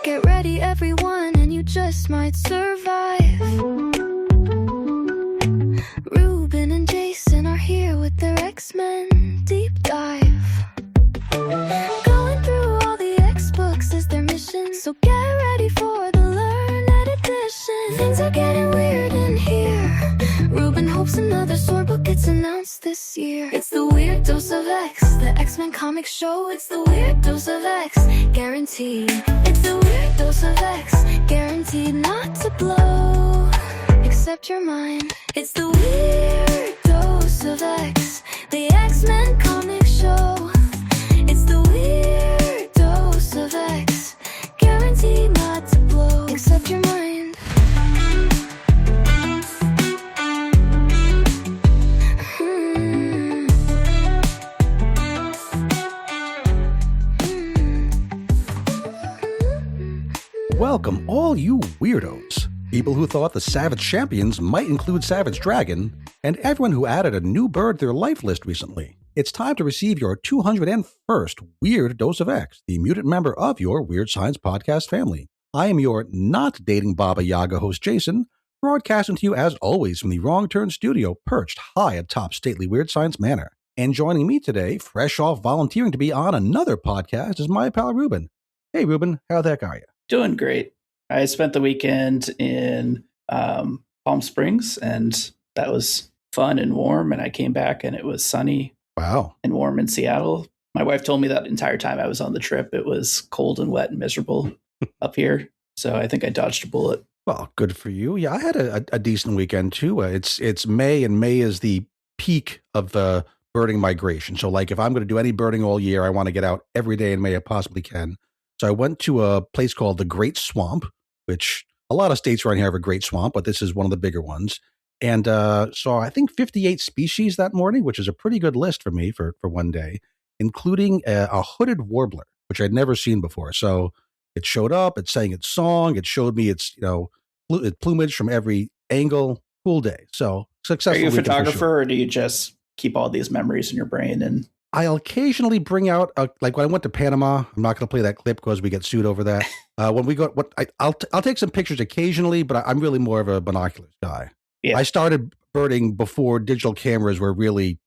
Get ready, everyone, and you just might survive. Ruben and Jason are here with their X-Men deep dive. Going through all the X-books is their mission, so get ready for the Learned Edition. Things are getting weird in here. Ruben hopes another sword book gets announced this year. It's the Weird Dose of X, the X-Men comic show. It's the Weird Dose of X, guaranteed. It's the Weird Dose of X, guaranteed not to blow, except your mind. It's the Weird Dose of X, the X-Men comic show. It's the Weird Dose of X, guaranteed not to blow, except your mind. Welcome, all you weirdos. People who thought the Savage Champions might include Savage Dragon, and everyone who added a new bird to their life list recently. It's time to receive your 201st Weird Dose of X, the mutant member of your Weird Science podcast family. I am your not dating Baba Yaga host, Jason, broadcasting to you as always from the Wrong Turn studio, perched high atop stately Weird Science Manor. And joining me today, fresh off volunteering to be on another podcast, is my pal Ruben. Hey Ruben, how the heck are you? Doing great. I spent the weekend in Palm Springs, and that was fun and warm, and I came back and it was sunny. Wow. And warm in Seattle. My wife told me that entire time I was on the trip, it was cold and wet and miserable up here. So I think I dodged a bullet. Well, good for you. Yeah, I had a decent weekend too. It's May, and May is the peak of the birding migration. So like if I'm going to do any birding all year, I want to get out every day in May I possibly can. So I went to a place called the Great Swamp, which a lot of states around here have a Great Swamp, but this is one of the bigger ones. And saw, I think, 58 species that morning, which is a pretty good list for me for one day, including a hooded warbler, which I'd never seen before. So it showed up, it sang its song, it showed me its plumage from every angle. Cool day. So successful. Are you a photographer, or do you just keep all these memories in your brain? And I'll occasionally bring out, like when I went to Panama, I'm not going to play that clip because we get sued over that. When we go, I'll take some pictures occasionally, but I'm really more of a binoculars guy. Yeah. I started birding before digital cameras were really,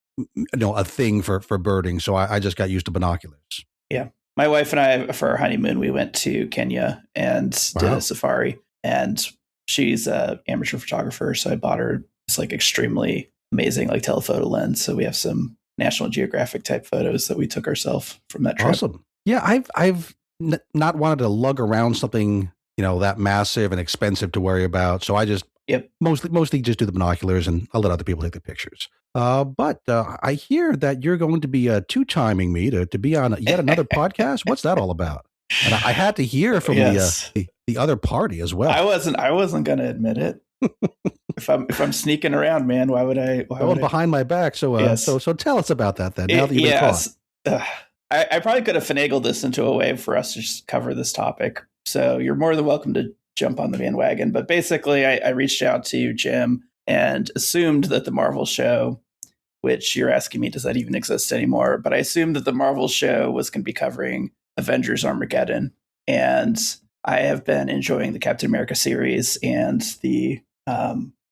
a thing for birding. So I just got used to binoculars. Yeah. My wife and I, for our honeymoon, we went to Kenya and did a safari. And she's an amateur photographer. So I bought her this extremely amazing telephoto lens. So we have some National Geographic type photos that we took ourselves from that trip. Awesome. Yeah, I've not wanted to lug around something, that massive and expensive to worry about. So I just mostly just do the binoculars, and I'll let other people take the pictures. But I hear that you're going to be two-timing me to be on yet another podcast. What's that all about? And I had to hear from the other party as well. I wasn't going to admit it. If I'm sneaking around, man, why would I? Behind my back. So so tell us about that then. Now that you've been caught. I probably could have finagled this into a way for us to just cover this topic. So you're more than welcome to jump on the bandwagon. But basically, I reached out to Jim and assumed that the Marvel show, which you're asking me, does that even exist anymore? But I assumed that the Marvel show was going to be covering Avengers Armageddon. And I have been enjoying the Captain America series and the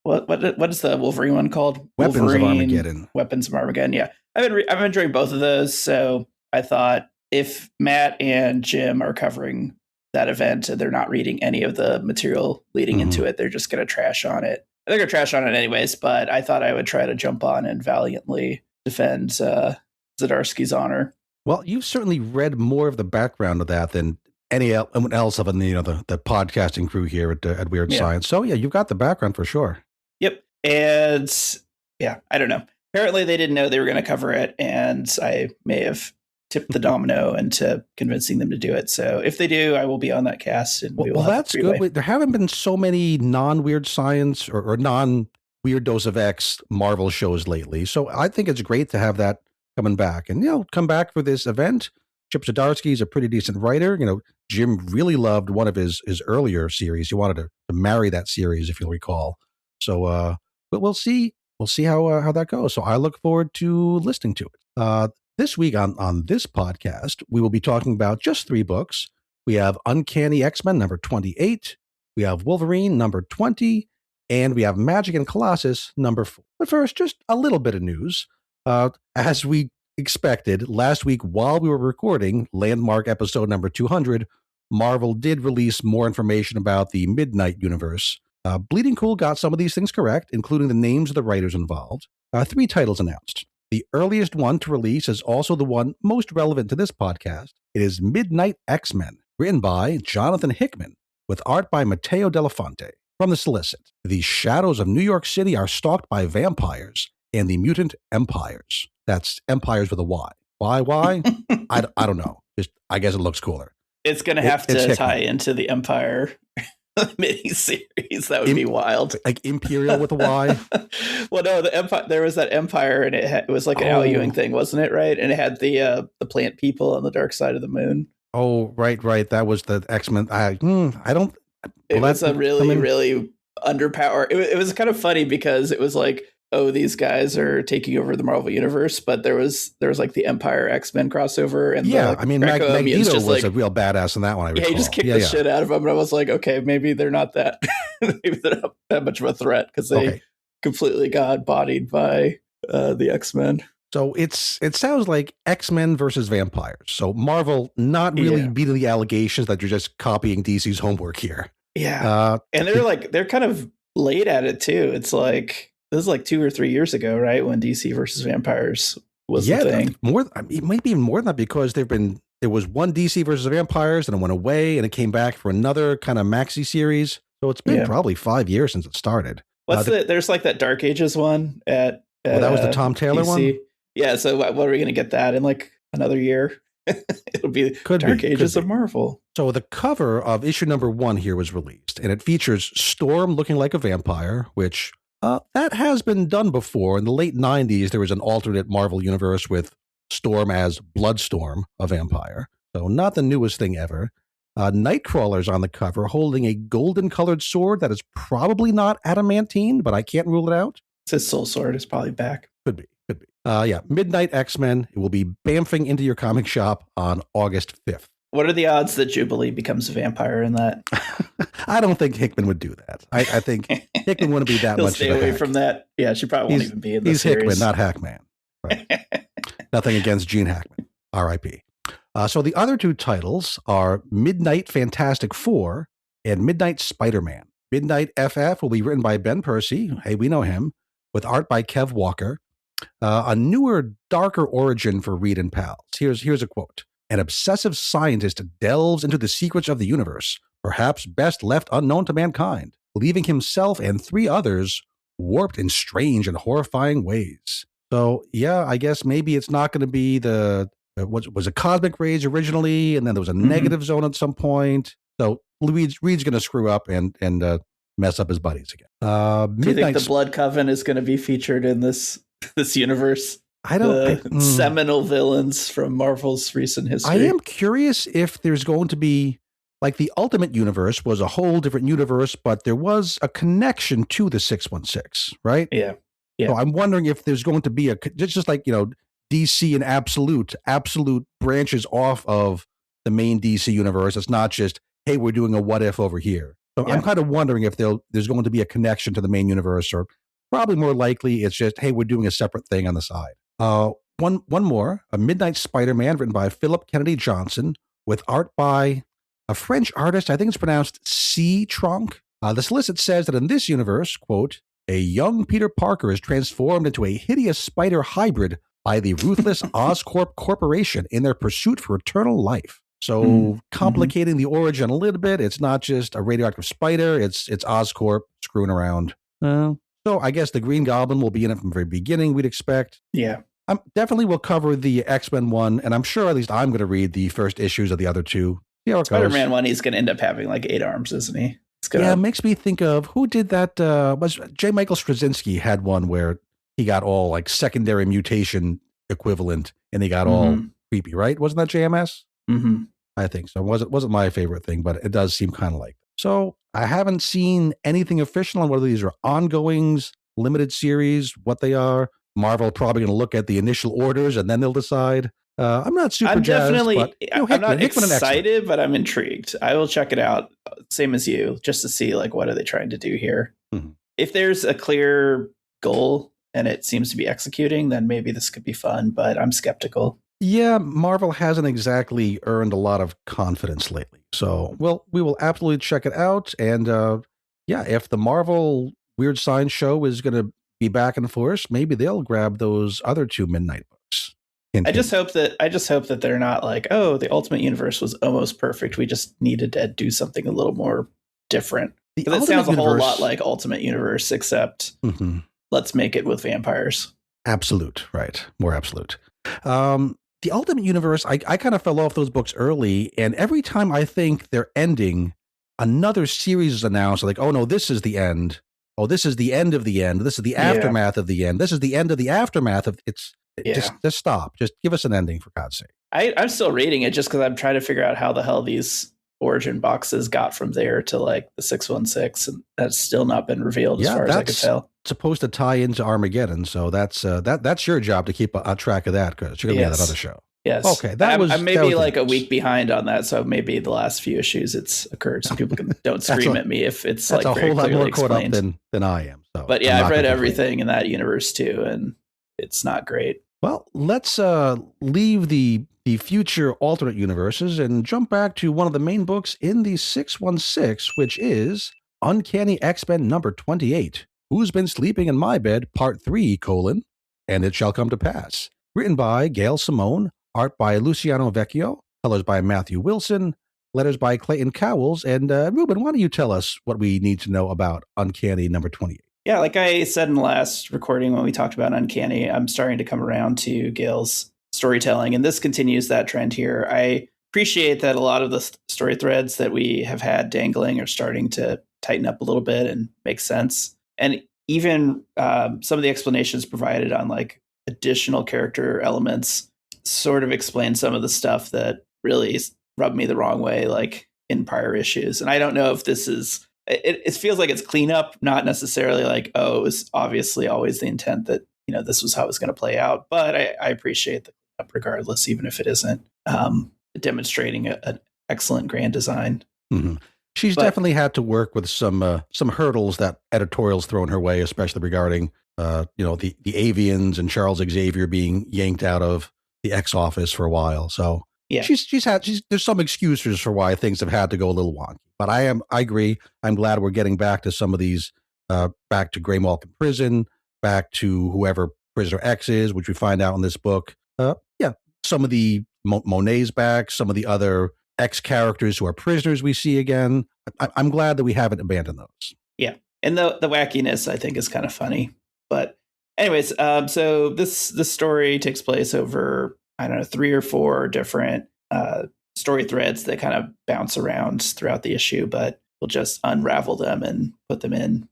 what is the Wolverine one called? Weapons of Armageddon. Weapons of Armageddon. Yeah, I've been enjoying both of those. So I thought if Matt and Jim are covering that event and they're not reading any of the material leading into it, they're just going to trash on it. They're going to trash on it anyways. But I thought I would try to jump on and valiantly defend Zdarsky's honor. Well, you've certainly read more of the background of that than anyone else of the podcasting crew here at Weird Science. So yeah, you've got the background for sure. Yep. And yeah, I don't know. Apparently they didn't know they were going to cover it, and I may have tipped the domino into convincing them to do it. So if they do, I will be on that cast. And well, that's good. There haven't been so many non-Weird Science or non-Weird Dose of X Marvel shows lately. So I think it's great to have that coming back, and come back for this event. Chip Zdarsky is a pretty decent writer. Jim really loved one of his earlier series. He wanted to marry that series, if you'll recall. So, but we'll see. We'll see how that goes. So I look forward to listening to it. This week on this podcast, we will be talking about just 3 books. We have Uncanny X-Men number 28. We have Wolverine number 20. And we have Magik Colossus number 4. But first, just a little bit of news. As we expected, last week while we were recording landmark episode number 200, Marvel did release more information about the Midnight Universe. Bleeding Cool got some of these things correct, including the names of the writers involved. 3 titles announced. The earliest one to release is also the one most relevant to this podcast. It is Midnight X-Men, written by Jonathan Hickman, with art by Matteo Delafonte. From the solicit, the shadows of New York City are stalked by vampires and the mutant empires. That's empires with a Y. Why? I don't know. Just I guess it looks cooler. It's going to have to tie into the Empire miniseries. That would be wild. Like Imperial with a Y? Well, no, the Empire. There was that Empire, and it was like an Al Ewing thing, wasn't it? Right, and it had the plant people on the dark side of the moon. Oh, right. That was the X-Men. I don't. It was a really underpowered. It was kind of funny because it was like, oh, these guys are taking over the Marvel universe, but there was like the Empire X-Men crossover, and Magneto was like a real badass in that one. I recall. He just kicked the shit out of him, and I was like, okay, maybe they're not that maybe they're not that much of a threat because they completely got bodied by the X-Men. So it sounds like X-Men versus vampires. So Marvel not really beating the allegations that you're just copying DC's homework here. Yeah, and they're kind of late at it too. It's like this is like 2 or 3 years ago, right, when DC versus vampires was the thing. It might be even more than that because there was one DC versus vampires, and it went away, and it came back for another kind of maxi series. So it's been probably 5 years since it started. There's like that Dark Ages one at that was the Tom Taylor DC one. Yeah. So what are we going to get that in like another year? It'll be Dark Ages of Marvel. So the cover of issue number 1 here was released, and it features Storm looking like a vampire, which that has been done before. In the late 90s, there was an alternate Marvel universe with Storm as Bloodstorm, a vampire. So not the newest thing ever. Nightcrawler's on the cover holding a golden-colored sword that is probably not adamantine, but I can't rule it out. It's his soul sword. It's probably back. Could be. Midnight X-Men. It will be bamfing into your comic shop on August 5th. What are the odds that Jubilee becomes a vampire in that? I don't think Hickman would do that. I think Hickman wouldn't be that He'll much stay of a away hack. from that. Yeah, she probably won't even be in the He's series. Hickman, not Hackman. Right. Nothing against Gene Hackman. R.I.P. So the other 2 titles are Midnight Fantastic Four and Midnight Spider-Man. Midnight FF will be written by Ben Percy. Hey, we know him. With art by Kev Walker. A newer, darker origin for Reed and pals. Here's a quote. An obsessive scientist delves into the secrets of the universe, perhaps best left unknown to mankind, leaving himself and 3 others warped in strange and horrifying ways. So, I guess maybe it's not going to be was a cosmic rays originally, and then there was a negative zone at some point. So Reed's going to screw up and mess up his buddies again. Do you think the Blood Coven is going to be featured in this universe? Seminal villains from Marvel's recent history. I am curious if there's going to be, like, the Ultimate Universe was a whole different universe, but there was a connection to the 616, right? Yeah. So I'm wondering if there's going to be just like, DC and Absolute branches off of the main DC universe. It's not just, hey, we're doing a what if over here. So I'm kind of wondering if there's going to be a connection to the main universe, or probably more likely it's just, hey, we're doing a separate thing on the side. One more, a Midnight Spider-Man written by Philip Kennedy Johnson with art by a French artist. I think it's pronounced C-Tronc. The solicit says that in this universe, quote, a young Peter Parker is transformed into a hideous spider hybrid by the ruthless Oscorp Corporation in their pursuit for eternal life. So complicating the origin a little bit. It's not just a radioactive spider. It's Oscorp screwing around. So I guess the Green Goblin will be in it from the very beginning, we'd expect. Yeah. Definitely will cover the X-Men one, and I'm sure at least I'm going to read the first issues of the other 2. See how it Spider-Man goes. one, he's going to end up having like 8 arms, isn't he? It makes me think of, who did that? Was J. Michael Straczynski had one where he got all like secondary mutation equivalent, and he got all creepy, right? Wasn't that JMS? Mm-hmm. I think so. It wasn't my favorite thing, but it does seem kind of like. So I haven't seen anything official on whether these are ongoings, limited series, what they are. Marvel probably going to look at the initial orders and then they'll decide. I'm not super I'm jazzed, definitely, but I'm not Hickman and X-Men. excited, but I'm intrigued. I will check it out, same as you, just to see like what are they trying to do here. Mhm. If there's a clear goal and it seems to be executing, then maybe this could be fun, but I'm skeptical. Yeah, Marvel hasn't exactly earned a lot of confidence lately. So, well, we will absolutely check it out. And yeah, if the Marvel Weird Science show is going to be back in force, maybe they'll grab those other 2 Midnight books. Hint, I just hint. hope that they're not like, oh, the Ultimate Universe was almost perfect. We just needed to do something a little more different. The Because it Ultimate sounds a whole Universe- lot like Ultimate Universe, except Mhm. let's make it with vampires. Absolute, right? More absolute. The Ultimate Universe, I kind of fell off those books early, and every time I think they're ending, another series is announced. Like, oh no, this is the end. Oh, this is the end of the end. This is the aftermath of the end. This is the end of the aftermath of it's. Yeah. Just stop. Just give us an ending, for God's sake. I'm still reading it just because I'm trying to figure out how the hell these origin boxes got from there to like the 616, and that's still not been revealed as far as I could tell. Supposed to tie into Armageddon, so that's your job to keep on track of that because you're gonna be on that other show. Yes. Okay, I'm maybe like a week behind on that, so maybe the last few issues it's occurred, so people don't scream at me if it's that's like a very whole lot more explained. caught up than I am. So, but yeah, I've read everything in that universe too, and it's not great. Well, let's leave the future alternate universes and jump back to one of the main books in the 616, which is Uncanny X-Men number 28. Who's Been Sleeping in My Bed, Part 3, and It Shall Come to Pass. Written by Gail Simone, art by Luciano Vecchio, colors by Matthew Wilson, letters by Clayton Cowles. And Ruben, why don't you tell us what we need to know about Uncanny number 28? Yeah, like I said in the last recording when we talked about Uncanny, I'm starting to come around to Gail's storytelling, and this continues that trend here. I appreciate that a lot of the story threads that we have had dangling are starting to tighten up a little bit and make sense. And even some of the explanations provided on like additional character elements sort of explain some of the stuff that really rubbed me the wrong way, like in prior issues. And I don't know if this is, it feels like it's cleanup, not necessarily like, oh, it was obviously always the intent that, you know, this was how it was going to play out. But I appreciate the cleanup regardless, even if it isn't demonstrating an excellent grand design. Mm-hmm. She's definitely had to work with some hurdles that editorial's thrown her way, especially regarding the avians and Charles Xavier being yanked out of the X office for a while. So yeah, there's some excuses for why things have had to go a little wonky. But I agree. I'm glad we're getting back to some of these, back to Grey Malkin Prison, back to whoever Prisoner X is, which we find out in this book. Some of the Monet's back, some of the other X characters who are prisoners we see again. I'm glad that we haven't abandoned those. Yeah. And the wackiness, I think, is kind of funny. But anyways, so this story takes place over, I don't know, 3 or 4 different story threads that kind of bounce around throughout the issue, but we'll just unravel them and put them in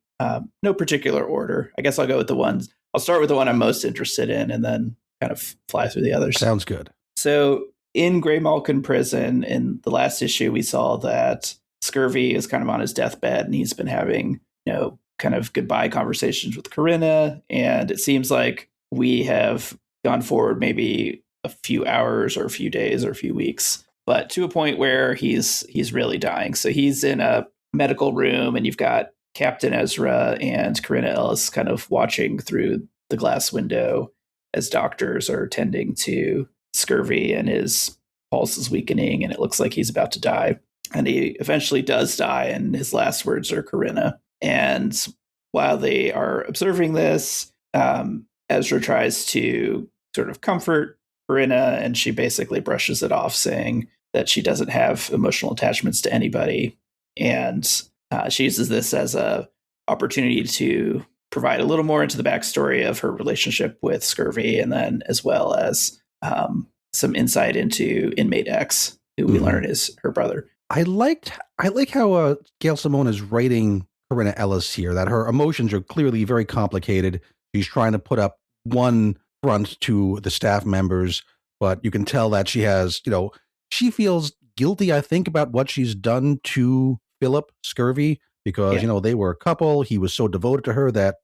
no particular order. I guess I'll go with I'll start with the one I'm most interested in and then kind of fly through the others. Sounds good. So in Grey Malkin Prison, in the last issue, we saw that Scurvy is kind of on his deathbed and he's been having, kind of goodbye conversations with Corinna. And it seems like we have gone forward maybe a few hours or a few days or a few weeks, but to a point where he's really dying. So he's in a medical room and you've got Captain Ezra and Corinna Ellis kind of watching through the glass window as doctors are tending to Scurvy, and his pulse is weakening and it looks like he's about to die. And he eventually does die, and his last words are Corinna. And while they are observing this, Ezra tries to sort of comfort Corinna, and she basically brushes it off, saying that she doesn't have emotional attachments to anybody. And she uses this as a opportunity to provide a little more into the backstory of her relationship with Scurvy, and then as well as some insight into Inmate X, who we learn is her brother. I like how Gail Simone is writing Corinna Ellis here, that her emotions are clearly very complicated. She's trying to put up one front to the staff members, but you can tell that she has, she feels guilty, I think, about what she's done to Philip Scurvy, because, they were a couple. He was so devoted to her that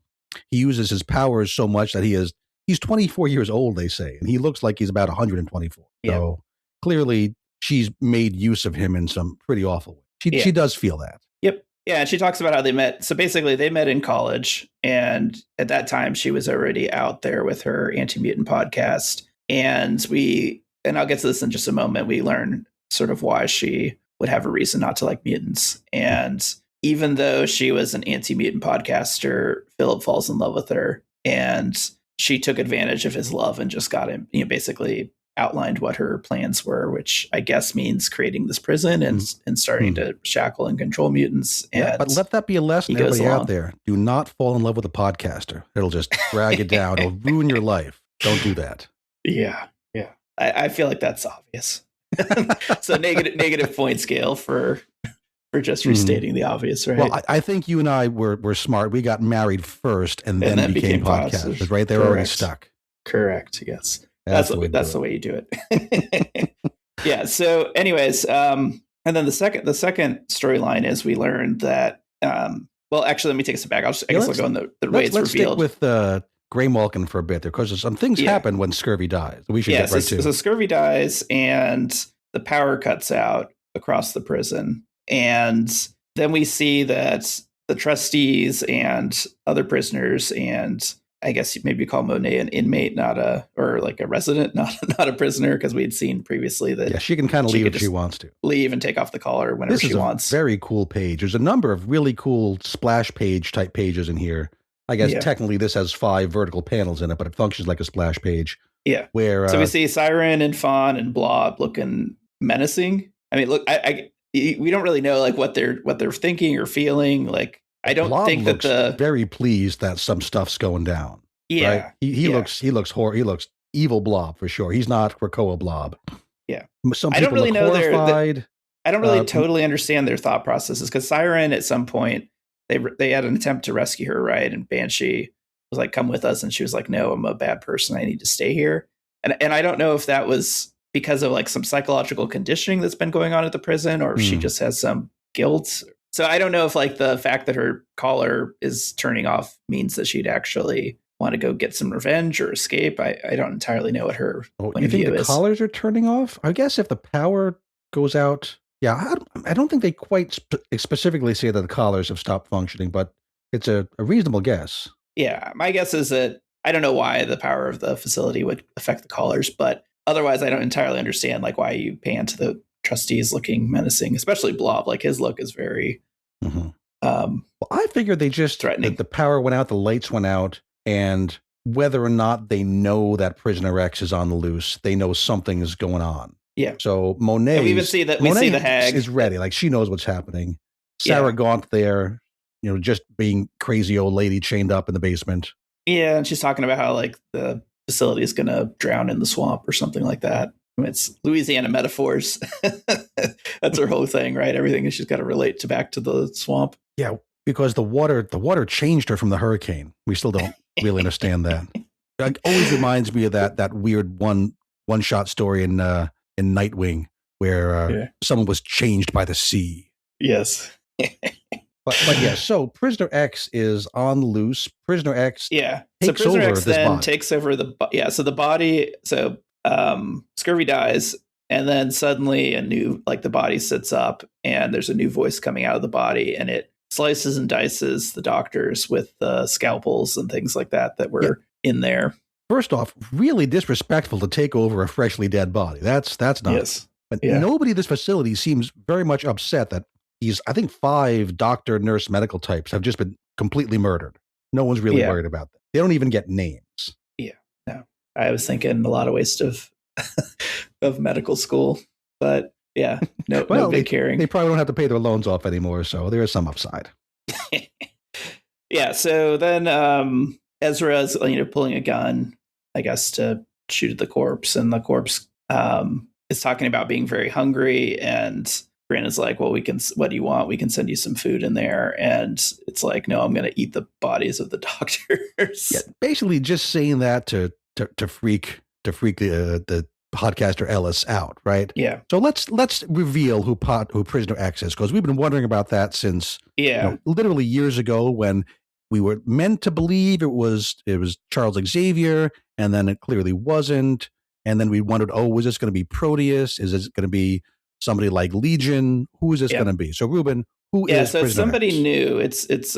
he uses his powers so much that he has he's 24 years old, they say, and he looks like he's about 124. Yeah. So clearly she's made use of him in some pretty awful way. She does feel that. Yep. Yeah, and she talks about how they met. So basically they met in college, and at that time she was already out there with her anti-mutant podcast. And I'll get to this in just a moment, we learn sort of why she would have a reason not to like mutants. And even though she was an anti-mutant podcaster, Philip falls in love with her, and she took advantage of his love and just got him, basically outlined what her plans were, which I guess means creating this prison and starting to shackle and control mutants. And but let that be a lesson to everybody out there. Do not fall in love with a podcaster. It'll just drag you down. It'll ruin your life. Don't do that. Yeah. Yeah. I feel like that's obvious. So negative point scale for just restating the obvious, right? Well, I think you and I were smart. We got married first and then became podcasters, right? They were already stuck. Correct. Yes. That's the way you do it. Yeah. So anyways, and then the second storyline is we learned that, well, actually, let me take a step back. I guess I'll go in the way it's revealed. Let's stick with Grey Malkin for a bit there, because some things happen when Scurvy dies. We should get right to. So Scurvy dies and the power cuts out across the prison. And then we see that the trustees and other prisoners, and I guess maybe call Monet an inmate, or like a resident, not a prisoner, because we had seen previously that she can kind of leave if she wants to. Leave and take off the collar whenever she wants. This is a very cool page. There's a number of really cool splash page type pages in here. I guess technically this has 5 vertical panels in it, but it functions like a splash page. Yeah. Where so we see Siren and Fawn and Blob looking menacing. I mean, look, we don't really know like what they're thinking or feeling. Like, I don't Blob think that very pleased that some stuff's going down. Yeah. Right? He looks evil Blob for sure. He's not Krakoa Blob. Yeah. Some people look horrified. I don't really totally understand their thought processes, because Siren at some point they had an attempt to rescue her, right? And Banshee was like, "Come with us," and she was like, "No, I'm a bad person. I need to stay here." And I don't know if that was because of like some psychological conditioning that's been going on at the prison, or if she just has some guilt. So I don't know if like the fact that her collar is turning off means that she'd actually want to go get some revenge or escape. I don't entirely know what her point of view is. You think the collars are turning off? I guess if the power goes out, I don't think they quite specifically say that the collars have stopped functioning, but it's a reasonable guess. Yeah, my guess is that I don't know why the power of the facility would affect the collars, but otherwise I don't entirely understand like why you pan to the trustees looking menacing, especially Blob. Like his look is very well, I figured they just threatening. The power went out, the lights went out, and whether or not they know that Prisoner X is on the loose, they know something is going on. Yeah. So Monet, and we even see that Monet see the hag is ready. Like she knows what's happening. Sarah Gaunt there, just being crazy old lady chained up in the basement. Yeah, and she's talking about how like the facility is going to drown in the swamp or something like that. I mean, it's Louisiana metaphors. That's her whole thing, right? Everything she's got to relate back to the swamp. Yeah, because the water changed her from the hurricane. We still don't really understand that. It always reminds me of that weird one shot story in Nightwing where someone was changed by the sea. Yes. But yeah, so Prisoner X is on the loose. Prisoner X takes Prisoner over X this then body. Takes over so the body, Scurvy dies, and then suddenly the body sits up and there's a new voice coming out of the body, and it slices and dices the doctors with scalpels and things like that were in there. First off, really disrespectful to take over a freshly dead body. That's not. Yes. But nobody at this facility seems very much upset that I think 5 doctor, nurse, medical types have just been completely murdered. No one's really worried about that. They don't even get names. Yeah, no. I was thinking a lot of waste of medical school, but no big caring. They probably don't have to pay their loans off anymore, so there is some upside. Yeah. So then Ezra is pulling a gun, I guess, to shoot at the corpse, and the corpse is talking about being very hungry, and Brandon's like, well, what do you want? We can send you some food in there. And it's like, no, I'm going to eat the bodies of the doctors. Yeah, basically just saying that to freak the podcaster Ellis out, right? Yeah. So let's reveal who Prisoner X is, because we've been wondering about that since literally years ago when we were meant to believe it was Charles Xavier, and then it clearly wasn't. And then we wondered, oh, was this going to be Proteus? Is this going to be somebody like Legion? Who is this going to be? So, Ruben, who is so Prisoner it's somebody X? new. It's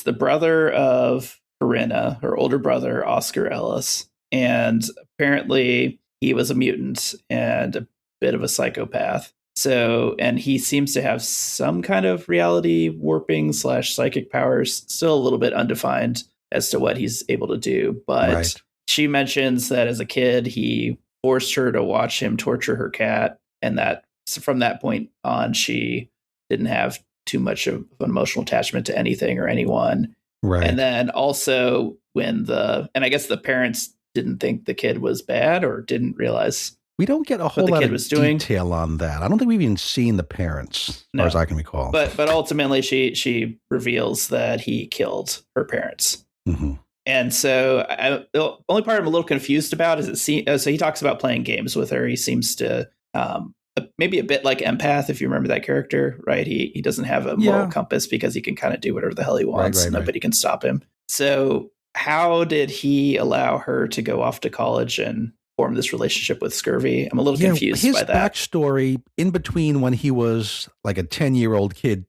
the brother of Corinna, her older brother, Oscar Ellis. And apparently he was a mutant and a bit of a psychopath. So, and he seems to have some kind of reality warping / psychic powers, still a little bit undefined as to what he's able to do. But she mentions that as a kid, he forced her to watch him torture her cat. And that from that point on, she didn't have too much of an emotional attachment to anything or anyone. Right. And then also and I guess the parents didn't think the kid was bad or didn't realize we don't get a whole lot of detail on that. I don't think we've even seen the parents, as far as I can recall. But ultimately, she reveals that he killed her parents. Mm-hmm. And so the only part I'm a little confused about is so he talks about playing games with her. He seems to maybe a bit like Empath, if you remember that character, right? He doesn't have a moral compass because he can kind of do whatever the hell he wants. Nobody can stop him. So how did he allow her to go off to college and form this relationship with Scurvy? I'm a little confused by that. His backstory in between when he was like a 10-year-old kid,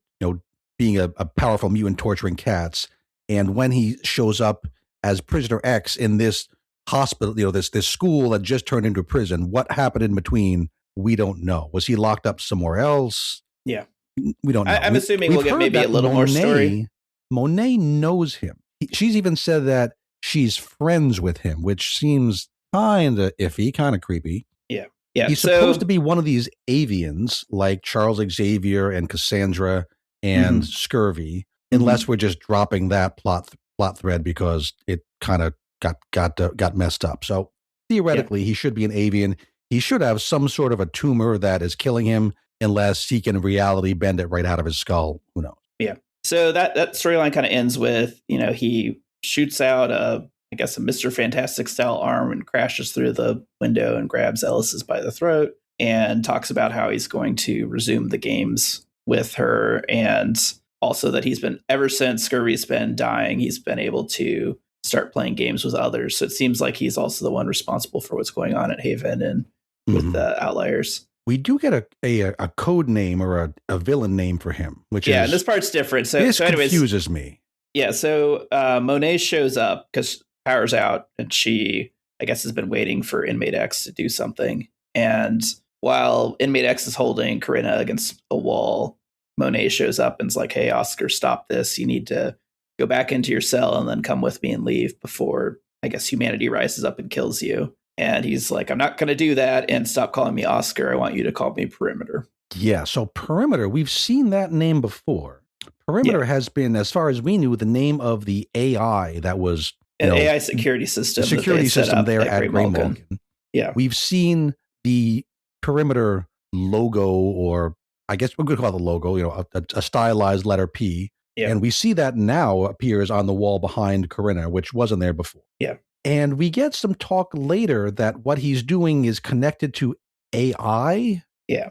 being a powerful mutant torturing cats, and when he shows up as Prisoner X in this hospital, this school that just turned into a prison. What happened in between? We don't know. Was he locked up somewhere else? Yeah. We don't know. I'm assuming we'll get maybe a little more story. Monet knows him. She's even said that she's friends with him, which seems kind of iffy, kind of creepy. Yeah. He's supposed to be one of these avians like Charles Xavier and Cassandra and Scurvy, unless we're just dropping that plot thread because it kind of got messed up. So theoretically, he should be an avian. He should have some sort of a tumor that is killing him, unless he can reality bend it right out of his skull. Who knows? Yeah. So that storyline kind of ends with, he shoots out a Mr. Fantastic style arm and crashes through the window and grabs Ellis's by the throat and talks about how he's going to resume the games with her. And also that he's been, ever since Scurvy's been dying, he's been able to start playing games with others. So it seems like he's also the one responsible for what's going on at Haven and with the Outliers. We do get a code name or a villain name for him, which and this part's different. So anyways, confuses me. Yeah, so Monet shows up because power's out, and she, I guess, has been waiting for Inmate X to do something. And while Inmate X is holding Corinna against a wall, Monet shows up and's like, "Hey, Oscar, stop this. You need to go back into your cell and then come with me and leave before, I guess, humanity rises up and kills you." And he's like, "I'm not going to do that, and stop calling me Oscar. I want you to call me Perimeter." Yeah, so Perimeter, we've seen that name before. Perimeter has been, as far as we knew, the name of the AI that was an AI security system. Security system there at Grey Mulligan. Yeah, we've seen the Perimeter logo, or I guess we're going to call it the logo. A stylized letter P. Yeah. And we see that now appears on the wall behind Corinna, which wasn't there before. Yeah. And we get some talk later that what he's doing is connected to AI. Yeah.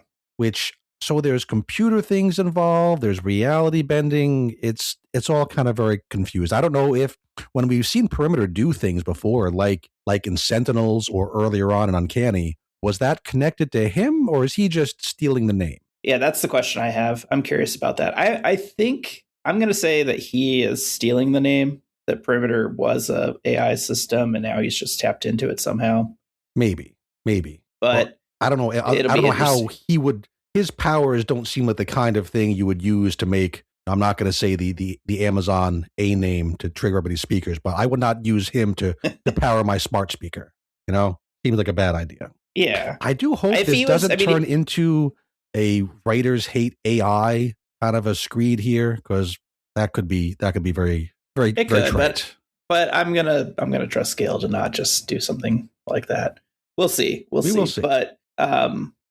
So there's computer things involved. There's reality bending. It's all kind of very confused. I don't know if when we've seen Perimeter do things before, like in Sentinels or earlier on in Uncanny, was that connected to him, or is he just stealing the name? Yeah, that's the question I have. I'm curious about that. I think I'm going to say that he is stealing the name. That Perimeter was a AI system, and now he's just tapped into it somehow. Maybe. But well, I don't know. I don't know how he would. His powers don't seem like the kind of thing you would use to make. I'm not going to say the Amazon A name to trigger everybody's speakers, but I would not use him to power my smart speaker. Seems like a bad idea. Yeah, I do hope this doesn't turn into a writers hate AI kind of a screed here, because that could be very. Very trite. But I'm gonna trust Gale to not just do something like that. We'll see. We will see. But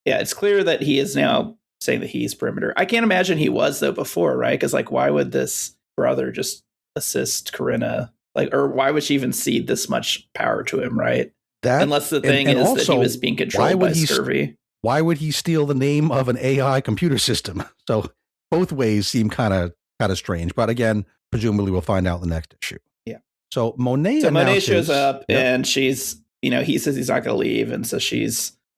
it's clear that he is now saying that he's Perimeter. I can't imagine he was though before, right? Because why would this brother just assist Corinna? Or why would she even cede this much power to him, right? Unless the thing is also, that he was being controlled by Scurvy. Why would he steal the name of an AI computer system? So both ways seem kind of strange. But again, presumably we'll find out in the next issue. Yeah. So Monet shows up and she's, he says he's not going to leave. And so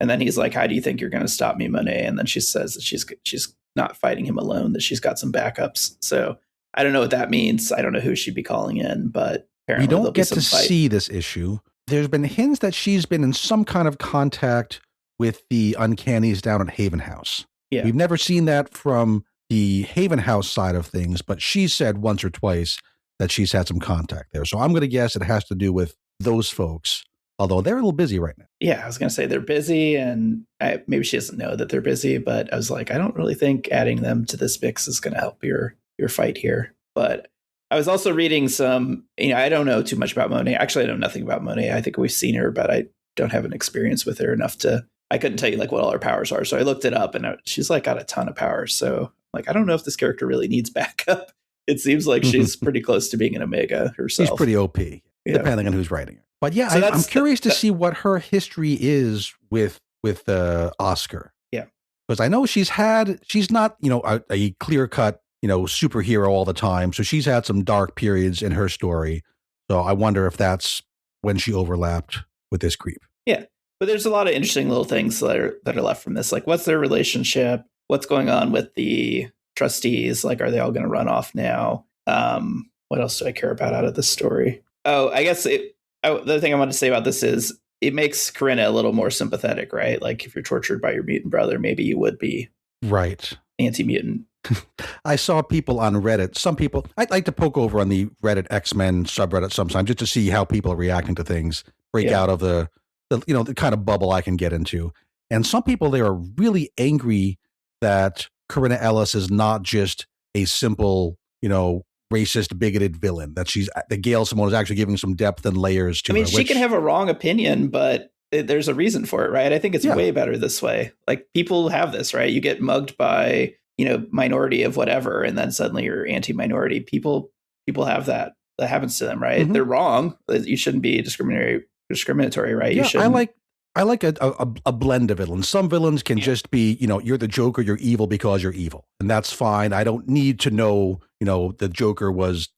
and then he's like, how do you think you're going to stop me, Monet? And then she says that she's not fighting him alone, that she's got some backups. So I don't know what that means. I don't know who she'd be calling in, but apparently we don't get to see this issue. There's been hints that she's been in some kind of contact with the Uncannies down at Haven House. Yeah. We've never seen that from the Haven House side of things, but she said once or twice that she's had some contact there. So I'm going to guess it has to do with those folks, although they're a little busy right now. Yeah, I was going to say they're busy, and maybe she doesn't know that they're busy, but I was like, I don't really think adding them to this mix is going to help your fight here. But I was also reading some, I don't know too much about Monet. Actually, I know nothing about Monet. I think we've seen her, but I don't have an experience with her enough I couldn't tell you like what all her powers are. So I looked it up, and she's like got a ton of powers. So like, I don't know if this character really needs backup. It seems like she's pretty close to being an Omega herself. She's pretty OP, depending on who's writing her. But yeah, so I'm curious to see what her history is with Oscar. Yeah. Because I know she's not, a clear cut, superhero all the time. So she's had some dark periods in her story. So I wonder if that's when she overlapped with this creep. Yeah. But there's a lot of interesting little things that are left from this. Like, what's their relationship? What's going on with the trustees? Like, are they all going to run off now? What else do I care about out of this story? Oh, I guess the other thing I wanted to say about this is it makes Corinna a little more sympathetic, right? Like, if you're tortured by your mutant brother, maybe you would be right anti-mutant. I saw people on Reddit. Some people, I'd like to poke over on the Reddit X-Men subreddit sometimes just to see how people are reacting to things, break out of the kind of bubble I can get into. And some people there are really angry that Corinna Ellis is not just a simple, racist, bigoted villain, that Gail Simone is actually giving some depth and layers to her. She can have a wrong opinion, but there's a reason for it, right? I think it's way better this way. Like, people have this, right? You get mugged by, minority of whatever, and then suddenly you're anti-minority. People have that. That happens to them, right? Mm-hmm. They're wrong. You shouldn't be discriminatory, right? Yeah, I like a blend of villains. Some villains can just be, you're the Joker, you're evil because you're evil. And that's fine. I don't need to know, the Joker was,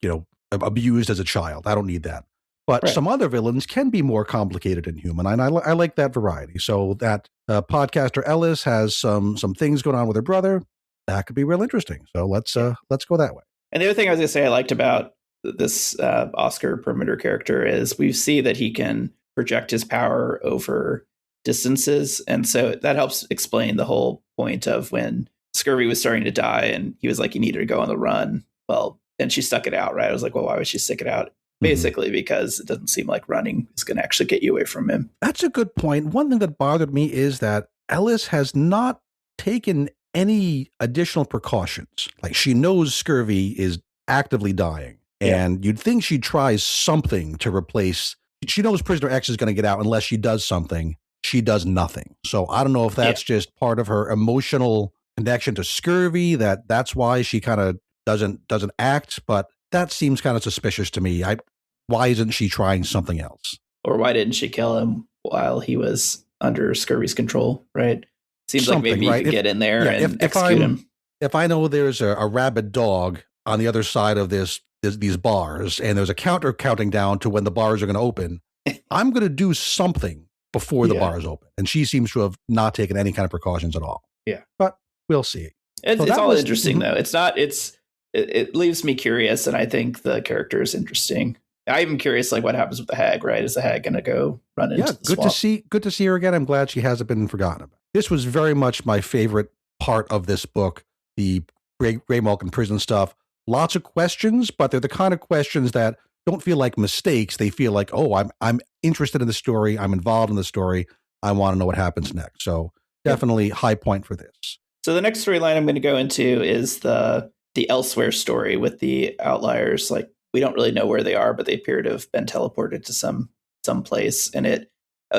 abused as a child. I don't need that. But some other villains can be more complicated and human. And I like that variety. So that podcaster Ellis has some things going on with her brother. That could be real interesting. So let's go that way. And the other thing I was going to say I liked about this Oscar Perimeter character is we see that he can project his power over distances. And so that helps explain the whole point of when Scurvy was starting to die and he was like, he needed to go on the run. Well, and she stuck it out, right? I was like, well, why would she stick it out? Basically, because it doesn't seem like running is going to actually get you away from him. That's a good point. One thing that bothered me is that Ellis has not taken any additional precautions. Like, she knows Scurvy is actively dying, and you'd think she'd try something to replace. She knows Prisoner X is going to get out unless she does something. She does nothing. So I don't know if that's just part of her emotional connection to Scurvy, that's why she kind of doesn't act, but that seems kind of suspicious to me. Why isn't she trying something else? Or why didn't she kill him while he was under Scurvy's control, right? Seems something, like maybe you could get in there and execute him. If I know there's a rabid dog on the other side of these bars, and there's a counter counting down to when the bars are going to open, I'm going to do something before the bars open. And she seems to have not taken any kind of precautions at all. Yeah. But we'll see. It's all interesting, though. It leaves me curious, and I think the character is interesting. I'm curious, like, what happens with the hag, right? Is the hag going to go run into the swamp? Good to see her again. I'm glad she hasn't been forgotten about. This was very much my favorite part of this book, the Grey Malkin prison stuff. Lots of questions, but they're the kind of questions that don't feel like mistakes. They feel like, oh, I'm interested in the story. I'm involved in the story. I want to know what happens next. So definitely high point for this. So the next storyline I'm going to go into is the Elsewhere story with the Outliers. Like, we don't really know where they are, but they appear to have been teleported to some place. And it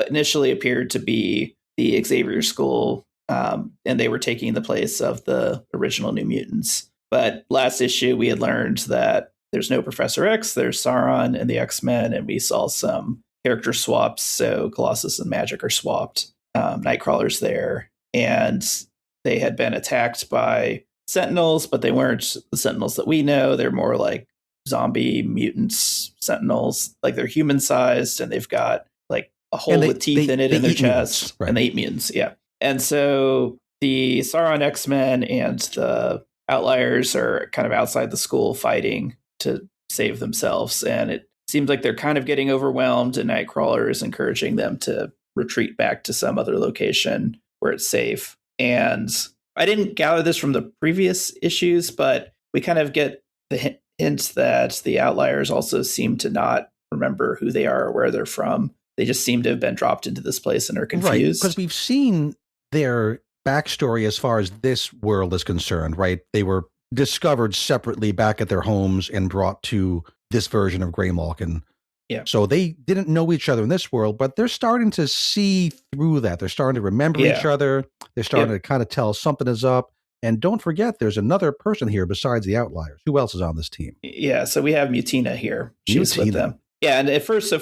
initially appeared to be the Xavier School, and they were taking the place of the original New Mutants. But last issue, we had learned that there's no Professor X, there's Sauron and the X-Men, and we saw some character swaps. So Colossus and Magik are swapped. Nightcrawler's there, and they had been attacked by Sentinels, but they weren't the Sentinels that we know. They're more like zombie mutants sentinels. Like they're human sized and they've got like a hole with teeth in it in their chest. Mutants, right. And they eat mutants. Yeah. And so the Sauron X-Men and the Outliers are kind of outside the school fighting to save themselves. And it seems like they're kind of getting overwhelmed, and Nightcrawler is encouraging them to retreat back to some other location where it's safe. And I didn't gather this from the previous issues, but we kind of get the hint that the Outliers also seem to not remember who they are or where they're from. They just seem to have been dropped into this place and are confused. Right, because we've seen their backstory as far as this world is concerned, right? They were discovered separately back at their homes and brought to this version of Greymalkin. Yeah. So they didn't know each other in this world, but they're starting to see through that. They're starting to remember each other. They're starting to kind of tell something is up. And don't forget, there's another person here besides the Outliers. Who else is on this team? Yeah, so we have Mutina here. She's with them. Yeah, and at first,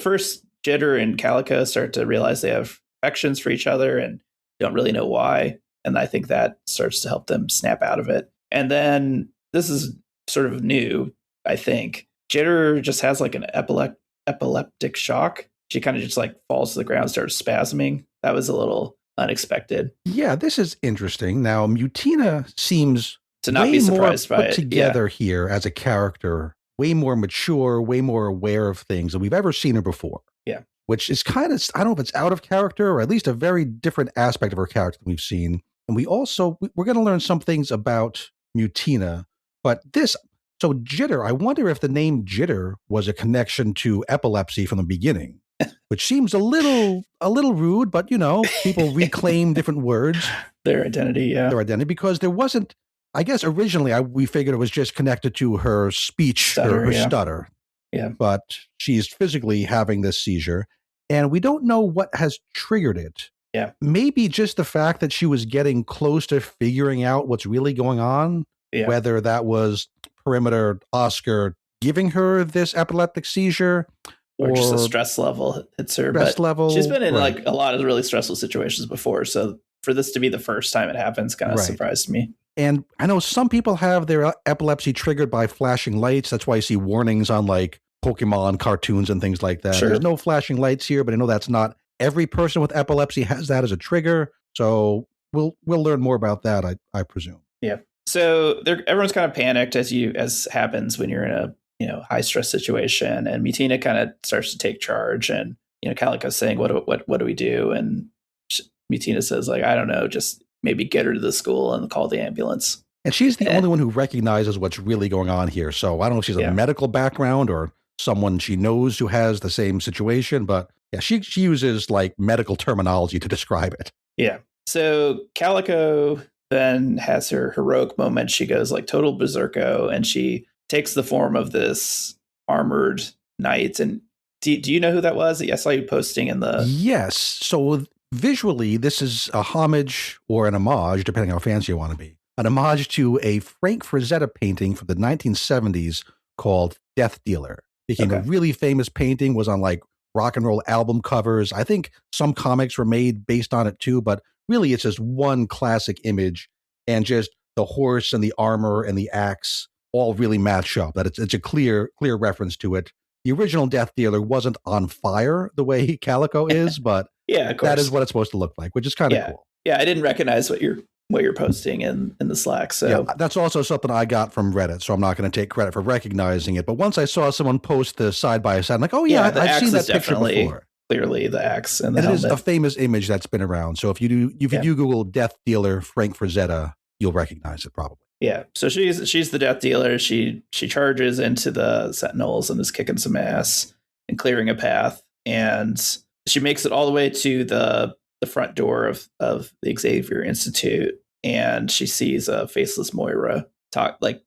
Jitter and Calico start to realize they have affections for each other and don't really know why. And I think that starts to help them snap out of it. And then this is sort of new, I think. Jitter just has like an epileptic shock. She kind of just like falls to the ground, starts spasming. That was a little unexpected. Yeah, this is interesting. Now, Mutina seems to not be surprised by it. Together here as a character, way more mature, way more aware of things than we've ever seen her before. Yeah. Which is kind of, I don't know if it's out of character or at least a very different aspect of her character than we've seen. And we're going to learn some things about Mutina, but so Jitter, I wonder if the name Jitter was a connection to epilepsy from the beginning, which seems a little rude, but people reclaim different words. Their identity, because there wasn't, I guess originally we figured it was just connected to her speech, her stutter. Yeah. But she's physically having this seizure, and we don't know what has triggered it. Yeah. Maybe just the fact that she was getting close to figuring out what's really going on, whether that was Perimeter Oscar giving her this epileptic seizure or just a stress level hits her. She's been in like a lot of really stressful situations before. So for this to be the first time it happens kind of surprised me. And I know some people have their epilepsy triggered by flashing lights. That's why you see warnings on like Pokemon cartoons and things like that. Sure. There's no flashing lights here, but I know that's not every person with epilepsy has that as a trigger. So we'll learn more about that, I presume. Yeah. So everyone's kind of panicked as happens when you're in a high stress situation, and Mutina kind of starts to take charge, and Calico's saying, what do we do? And Mutina says, like, I don't know, just maybe get her to the school and call the ambulance. And she's the only one who recognizes what's really going on here. So I don't know if she's a medical background or someone she knows who has the same situation, but yeah, she uses like medical terminology to describe it. Yeah. So Calico then has her heroic moment. She goes like total berserko, and she takes the form of this armored knight. And do you know who that was? I saw you posting in the... Yes. So visually, this is a homage or an homage, depending how fancy you want to be. An homage to a Frank Frazetta painting from the 1970s called Death Dealer. Became a really famous painting, was on like rock and roll album covers. I think some comics were made based on it too, but really it's just one classic image, and just the horse and the armor and the axe all really match up. That it's a clear reference to it. The original Death Dealer wasn't on fire the way Calico is, but yeah, of course. That is what it's supposed to look like, which is kind of cool. Yeah, I didn't recognize what you're posting in the Slack. So yeah, that's also something I got from Reddit, so I'm not going to take credit for recognizing it. But once I saw someone post the side by side, I'm like, oh yeah, I've seen that picture before. Clearly the axe and the helmet. It is a famous image that's been around. So if you do Google Death Dealer Frank Frazetta, you'll recognize it probably. Yeah. So she's the Death Dealer. She charges into the Sentinels and is kicking some ass and clearing a path. And she makes it all the way to the front door of the Xavier Institute, and she sees a faceless Moira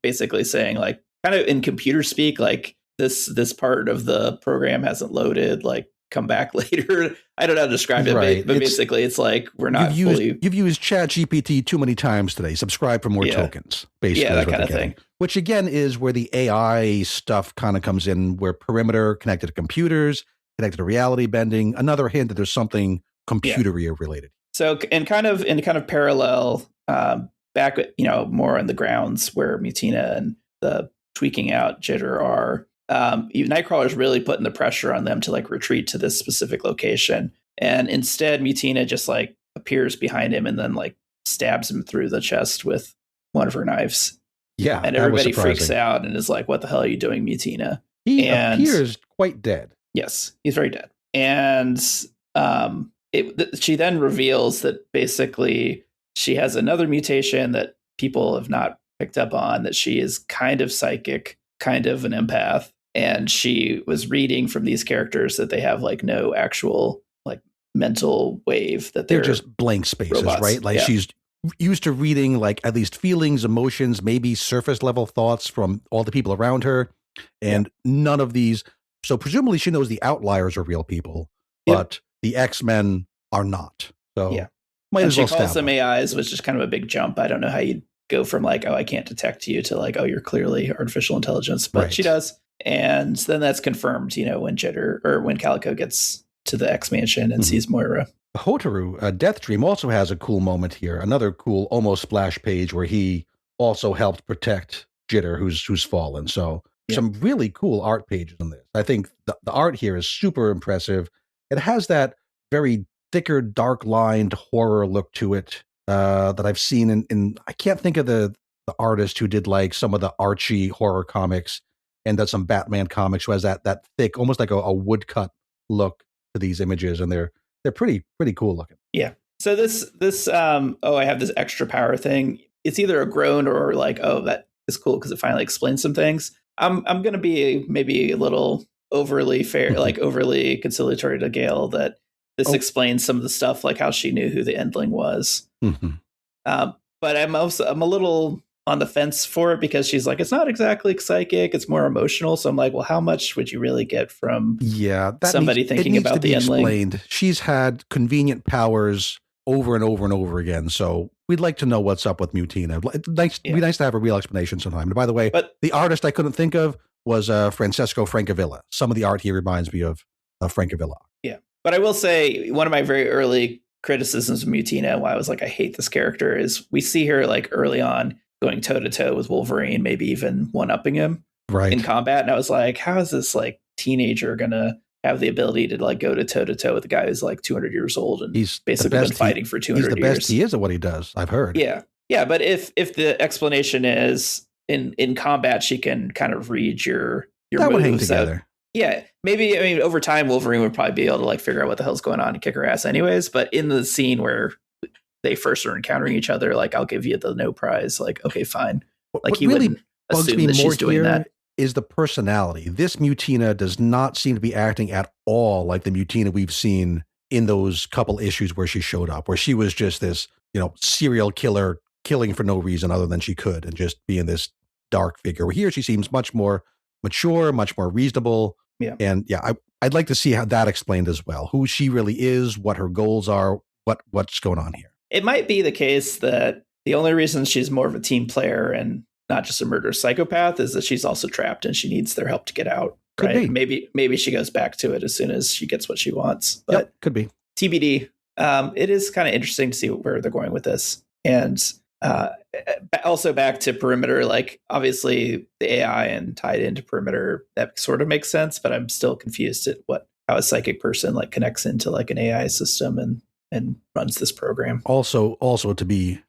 basically saying, like, kind of in computer speak, like this part of the program hasn't loaded, like come back later. I don't know how to describe it, right. but basically it's like we're not you've used ChatGPT too many times today. Subscribe for more tokens, basically. Yeah, that kind of thing. Which again is where the AI stuff kind of comes in, where Perimeter connected to computers, connected to reality bending. Another hint that there's something computery related. So in kind of parallel, back more on the grounds where Mutina and the tweaking out Jitter are Nightcrawler's really putting the pressure on them to like retreat to this specific location. And instead, Mutina just like appears behind him and then like stabs him through the chest with one of her knives. Yeah. And everybody freaks out and is like, what the hell are you doing, Mutina? He appears quite dead. Yes, he's very dead. And she then reveals that basically she has another mutation that people have not picked up on, that she is kind of psychic, kind of an empath. And she was reading from these characters that they have like no actual like mental wave, that they're just blank spaces, robots. Right? Like she's used to reading like at least feelings, emotions, maybe surface level thoughts from all the people around her. And none of these. So presumably she knows the outliers are real people, but the X-Men are not. So might as well she calls them AIs, which is kind of a big jump. I don't know how you go from like, oh, I can't detect you to like, oh, you're clearly artificial intelligence, but she does. And then that's confirmed, when Calico gets to the X Mansion and sees Moira. Hotaru, Death Dream, also has a cool moment here. Another cool, almost splash page where he also helped protect Jitter, who's fallen. So some really cool art pages in this. I think the art here is super impressive. It has that very thicker, dark lined horror look to it that I've seen in I can't think of the artist who did like some of the Archie horror comics and does some Batman comics, who has that thick, almost like a woodcut look to these images, and they're pretty cool looking. Yeah. So this I have this extra power thing. It's either a groan or like, oh, that is cool because it finally explains some things. I'm going to be maybe a little overly fair, like overly conciliatory to Gail, that this explains some of the stuff, like how she knew who the Endling was. But I'm a little on the fence for it because she's like, it's not exactly psychic, it's more emotional. So I'm like, well, how much would you really get from somebody thinking about the Endling? Explained. She's had convenient powers over and over and over again. So we'd like to know what's up with Mutina. It'd be nice to have a real explanation sometime. And by the way, the artist I couldn't think of was Francesco Francavilla. Some of the art here reminds me of Francavilla. Yeah. But I will say, one of my very early criticisms of Mutina, why I was like, I hate this character, is we see her like early on going toe to toe with Wolverine, maybe even one-upping him in combat. And I was like, how is this like teenager going to have the ability to like go to toe with a guy who's like 200 years old and he's basically been fighting for 200 years. He's the best he is at what he does, I've heard. Yeah. Yeah. But if the explanation is in combat, she can kind of read your that moves. Would hang together. Yeah. Maybe, I mean, over time, Wolverine would probably be able to like figure out what the hell's going on and kick her ass anyways. But in the scene where they first are encountering each other, like, I'll give you the no prize. Like, okay, fine. Like, he really wouldn't assume that she's doing that. Is the personality. This Mutina does not seem to be acting at all like the Mutina we've seen in those couple issues where she showed up, where she was just this, serial killer killing for no reason other than she could, and just being this dark figure. Where here she seems much more mature, much more reasonable. Yeah. And I'd like to see how that explained as well. Who she really is, what her goals are, what's going on here. It might be the case that the only reason she's more of a team player and not just a murderous psychopath is that she's also trapped and she needs their help to get out. Right? Could be. Maybe she goes back to it as soon as she gets what she wants. But could be. TBD. It is kind of interesting to see where they're going with this. And also back to Perimeter, like obviously the AI and tied into Perimeter, that sort of makes sense, but I'm still confused at how a psychic person like connects into like an AI system and runs this program. Also to be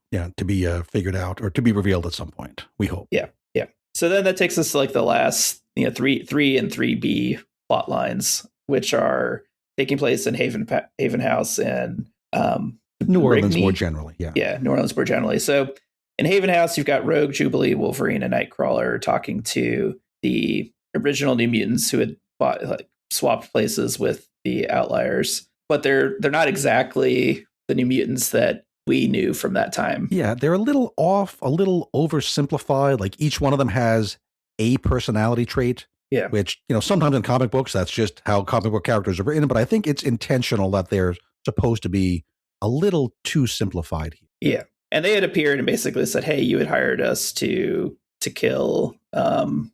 figured out or to be revealed at some point, we hope. Yeah. So then that takes us to like the last 3 and 3B plot lines, which are taking place in Haven House and New Orleans more generally. Yeah, New Orleans more generally. So in Haven House, you've got Rogue, Jubilee, Wolverine, and Nightcrawler talking to the original New Mutants who had swapped places with the Outliers, but they're not exactly the New Mutants that we knew from that time. Yeah, they're a little off, a little oversimplified. Like each one of them has a personality trait. Yeah. Which, sometimes in comic books, that's just how comic book characters are written. But I think it's intentional that they're supposed to be a little too simplified here. Yeah. And they had appeared and basically said, hey, you had hired us to kill, who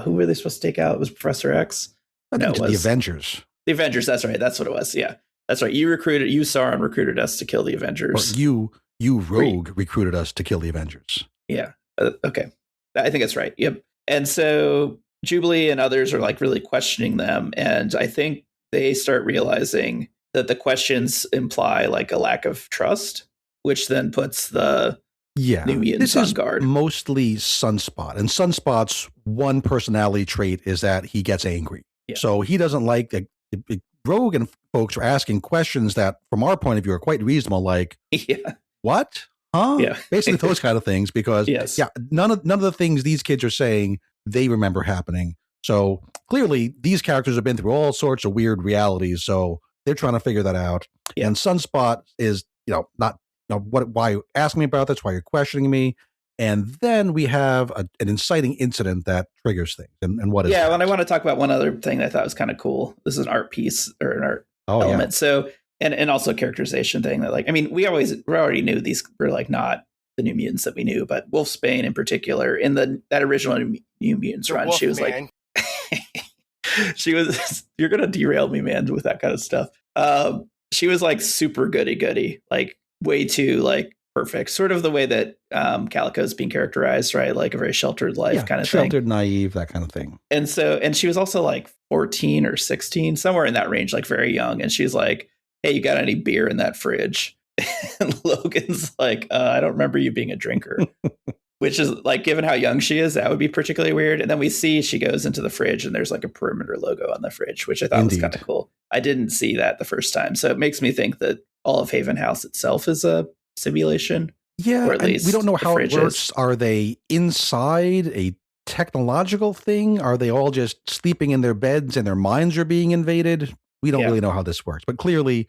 were they supposed to take out? It was Professor X? I think it was the Avengers. The Avengers, that's right. That's what it was. Yeah. That's right. You Sauron recruited us to kill the Avengers. Or you Rogue recruited us to kill the Avengers. Yeah. Okay. I think that's right. Yep. And so Jubilee and others are like really questioning them. And I think they start realizing that the questions imply like a lack of trust, which then puts the New Mutants on guard. Mostly Sunspot. And Sunspot's one personality trait is that he gets angry. Yeah. So he doesn't like Rogue and folks are asking questions that, from our point of view, are quite reasonable. Like, what? Huh? Yeah. Basically those kind of things, because none of the things these kids are saying, they remember happening. So clearly these characters have been through all sorts of weird realities. So they're trying to figure that out. Yeah. And Sunspot is, not, why you ask me about this, why you're questioning me. And then we have an inciting incident that triggers things. And what is that? And I want to talk about one other thing that I thought was kind of cool. This is an art piece or an art element. Yeah. So, and also a characterization thing that, like, I mean, we already knew these were like not the New Mutants that we knew, but Wolfsbane in particular, in that original New Mutants run, she was like, you're going to derail me, man, with that kind of stuff. She was like super goody, like way too like perfect, sort of the way that Calico's being characterized, right? Like a very sheltered life kind of thing. Sheltered, naive, that kind of thing. And she was also like 14 or 16, somewhere in that range, like very young. And she's like, hey, you got any beer in that fridge? And Logan's like, I don't remember you being a drinker. Which is like, given how young she is, that would be particularly weird. And then we see she goes into the fridge and there's like a perimeter logo on the fridge, which I thought was kind of cool. I didn't see that the first time. So it makes me think that all of Haven House itself is a simulation. Yeah, or at least we don't know how it works. Are they inside a technological thing? Are they all just sleeping in their beds and their minds are being invaded? We don't really know how this works. But clearly,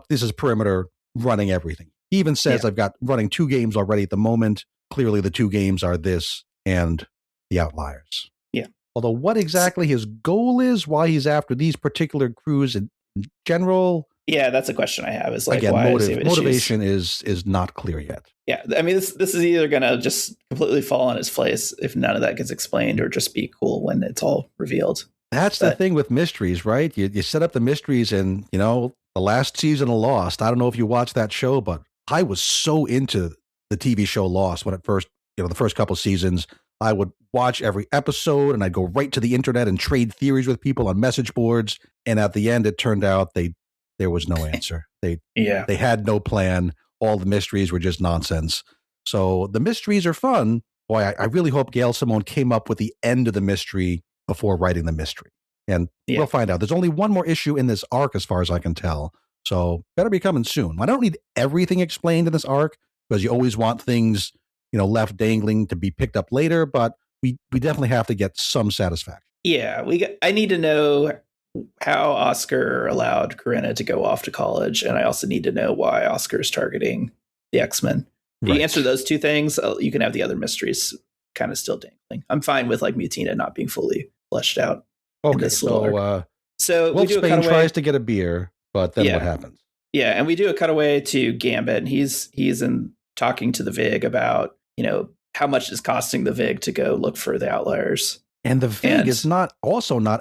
this is perimeter running everything. He even says, I've got running 2 games already at the moment. Clearly, the 2 games are this and the Outliers. Yeah. Although what exactly his goal is, why he's after these particular crews in general. Yeah, that's a question I have. Is like, again, why motivation is not clear yet. Yeah, I mean, this is either going to just completely fall on its face if none of that gets explained, or just be cool when it's all revealed. That's the thing with mysteries, right? You set up the mysteries, and the last season of Lost. I don't know if you watched that show, but I was so into the TV show Lost when it first, the first couple seasons. I would watch every episode, and I'd go right to the internet and trade theories with people on message boards. And at the end, it turned out there was no answer. They had no plan. All the mysteries were just nonsense. So the mysteries are fun. Boy, I really hope Gail Simone came up with the end of the mystery before writing the mystery. And we'll find out. There's only one more issue in this arc, as far as I can tell. So better be coming soon. I don't need everything explained in this arc, because you always want things, left dangling to be picked up later. But we definitely have to get some satisfaction. Yeah, I need to know how Oscar allowed Corinna to go off to college, and I also need to know why Oscar is targeting the X-Men. If you answer those 2 things, you can have the other mysteries kind of still dangling. I'm fine with like Mutina not being fully fleshed out. Okay, so Wolfsbane tries to get a beer, but then what happens? Yeah, and we do a cutaway to Gambit, and he's in talking to the VIG about how much is costing the VIG to go look for the Outliers. And the VIG is not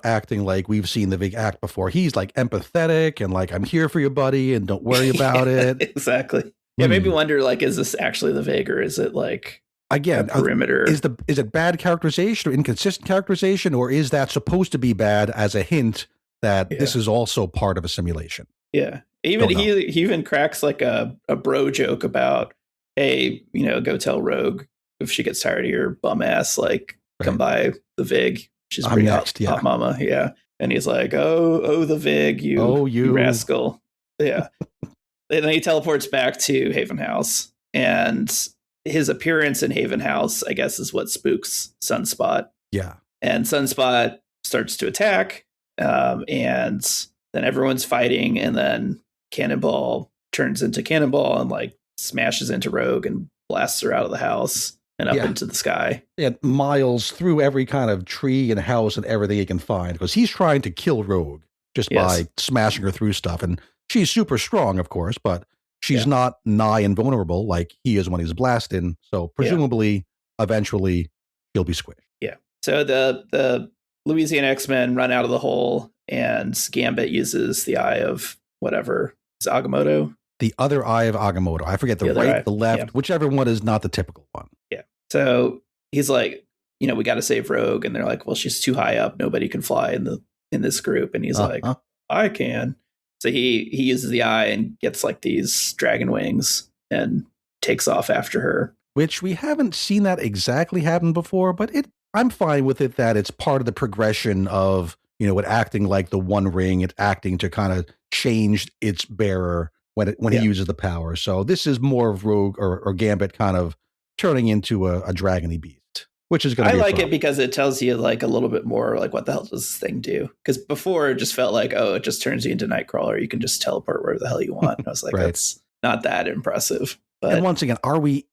acting like we've seen the VIG act before. He's like empathetic and like, I'm here for you, buddy, and don't worry about it. Exactly. Yeah, maybe wonder, like, is this actually the VIG, or is it like again a perimeter? Is it bad characterization or inconsistent characterization, or is that supposed to be bad as a hint that this is also part of a simulation? Yeah. He even cracks like a bro joke about, hey, go tell Rogue if she gets tired of your bum ass, like, come by the VIG. She's pretty hot mama. Yeah. And he's like, oh, the VIG, you rascal. Yeah. And then he teleports back to Haven House, and his appearance in Haven House, I guess, is what spooks Sunspot. Yeah. And Sunspot starts to attack, and then everyone's fighting, and then Cannonball turns into Cannonball and like smashes into Rogue and blasts her out of the house and up into the sky. It miles through every kind of tree and house and everything he can find, because he's trying to kill Rogue just by smashing her through stuff. And she's super strong, of course, but she's not nigh invulnerable like he is when he's blasted. So presumably, eventually, he'll be squished. Yeah. So the Louisiana X-Men run out of the hole, and Gambit uses the eye of whatever. Is it Agamotto? The other eye of Agamotto. I forget the right, the left, whichever one is not the typical one. Yeah. So he's like, we got to save Rogue. And they're like, well, she's too high up. Nobody can fly in this group. And he's like, I can. So he uses the eye and gets like these dragon wings and takes off after her. Which we haven't seen that exactly happen before, but I'm fine with it that it's part of the progression of, it acting like the One Ring, it's acting to kind of change its bearer when he uses the power. So this is more of Rogue or Gambit kind of turning into a dragony beast, which is going to be I like it because it tells you like a little bit more like what the hell does this thing do? Because before it just felt like, oh, it just turns you into Nightcrawler. You can just teleport wherever the hell you want. And I was like, That's not that impressive. But, and once again,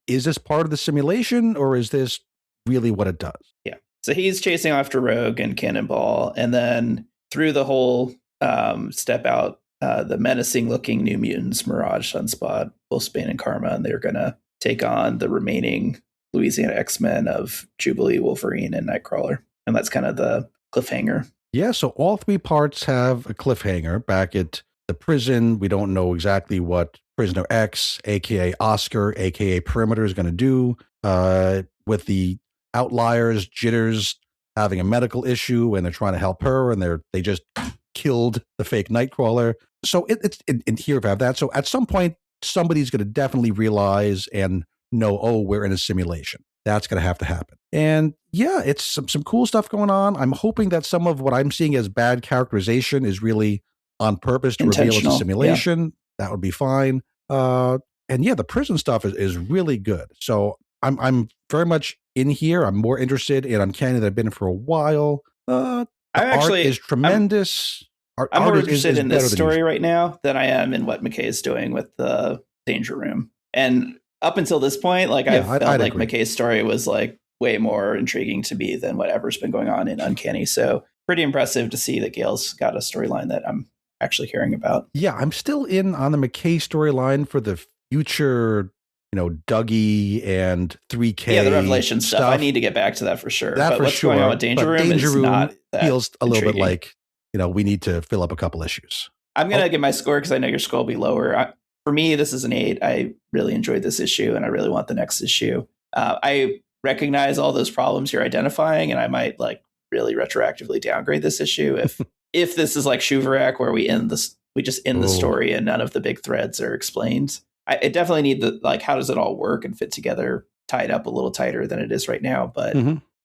is this part of the simulation or is this really what it does? Yeah. So he's chasing after Rogue and Cannonball. And then through the whole step out, the menacing looking New Mutants, Mirage, Sunspot, Wolfsbane, and Karma, and they're going to take on the remaining Louisiana X-Men of Jubilee, Wolverine, and Nightcrawler. And that's kind of the cliffhanger. Yeah, so all 3 parts have a cliffhanger. Back at the prison, we don't know exactly what Prisoner X, a.k.a. Oscar, a.k.a. Perimeter, is going to do. With the outliers, Jitters, having a medical issue, and they're trying to help her, and they just killed the fake Nightcrawler. So it's in here we have that. So at some point, somebody's going to definitely realize and know, oh, we're in a simulation. That's going to have to happen. And yeah, it's some cool stuff going on. I'm hoping that some of what I'm seeing as bad characterization is really on purpose to reveal it's a simulation. Yeah. That would be fine. And yeah, the prison stuff is really good. So I'm very much in here. I'm more interested in Uncanny than I've been for a while. Art is tremendous. I'm more interested in this story right now than I am in what McKay is doing with the Danger Room. And up until this point, like I felt like agree. McKay's story was like way more intriguing to me than whatever's been going on in Uncanny. So pretty impressive to see that Gail's got a storyline that I'm actually hearing about. Yeah, I'm still in on the McKay storyline for the future, Dougie and 3K. Yeah, the Revelation stuff. I need to get back to that for sure. But what's going on with Danger Room is not that feels a little bit like, we need to fill up a couple issues. I'm going to get my score because I know your score will be lower. For me, this is an 8. I really enjoyed this issue and I really want the next issue. I recognize all those problems you're identifying and I might like really retroactively downgrade this issue if this is like Shuvarak where we just end the story and none of the big threads are explained. I definitely need how does it all work and fit together, tied up a little tighter than it is right now. But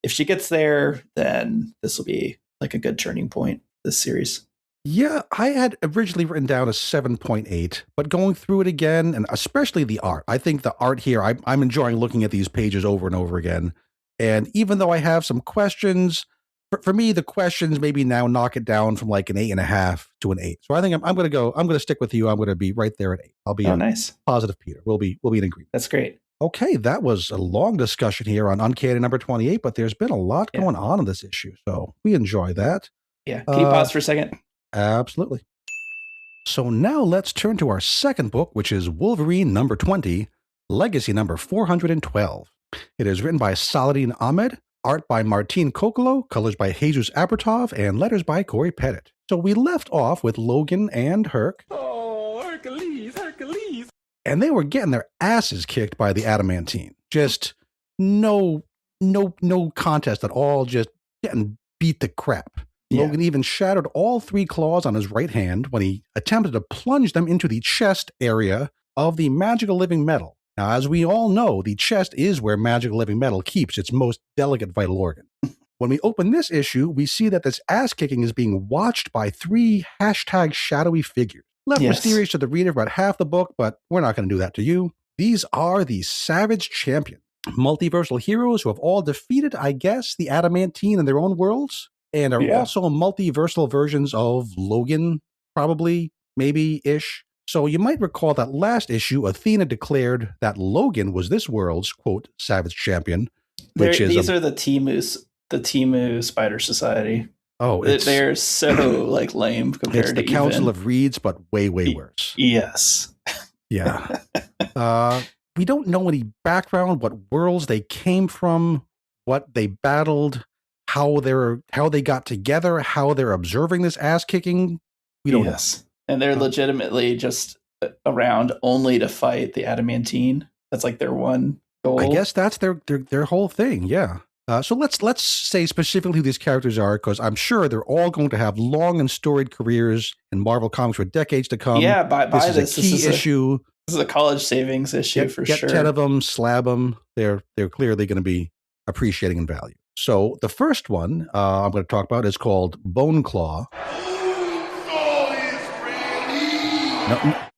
if she gets there, then this will be like a good turning point, this series. Yeah, I had originally written down a 7.8, but going through it again, and especially the art, I think the art here, I'm enjoying looking at these pages over and over again. And even though I have some questions, for me, the questions maybe now knock it down from like an 8.5 to an 8. So I think I'm going to stick with you. I'm going to be right there at 8. I'll be nice. Positive, Peter. We'll be in agreement. That's great. Okay, that was a long discussion here on Uncanny number 28, but there's been a lot going on in this issue, so we enjoy that. Yeah, can you pause for a second? Absolutely. So now let's turn to our second book, which is Wolverine number 20, Legacy number 412. It is written by Saladin Ahmed, art by Martin Kokolo, colors by Jesus Abertov, and letters by Corey Pettit. So we left off with Logan and Herc. Oh, Hercules. And they were getting their asses kicked by the Adamantine. Just no contest at all, just getting beat to crap. Yeah. Logan even shattered all 3 claws on his right hand when he attempted to plunge them into the chest area of the magical living metal. Now, as we all know, the chest is where magical living metal keeps its most delicate vital organ. When we open this issue, we see that this ass-kicking is being watched by 3 #shadowy figures. Left mysterious to the reader for about half the book, but we're not going to do that to you. These are the Savage Champions, multiversal heroes who have all defeated, I guess, the Adamantine in their own worlds, and are also multiversal versions of Logan, probably, maybe-ish. So you might recall that last issue, Athena declared that Logan was this world's, quote, Savage Champion. These are the Temu Spider Society. Oh, they're so like lame compared to the Council of Reeds, but way worse. Yes. Yeah. We don't know any background, what worlds they came from, what they battled, how they got together, how they're observing this ass kicking. We don't know. And they're legitimately just around only to fight the Adamantine. That's like their one goal. I guess that's their whole thing. Yeah. So let's say specifically who these characters are, because I'm sure they're all going to have long and storied careers in Marvel Comics for decades to come. Yeah, buy this. This is a key issue. This is a college savings issue for get sure. 10 of them, slab them. They're clearly going to be appreciating in value. So the first one I'm going to talk about is called Bone Claw.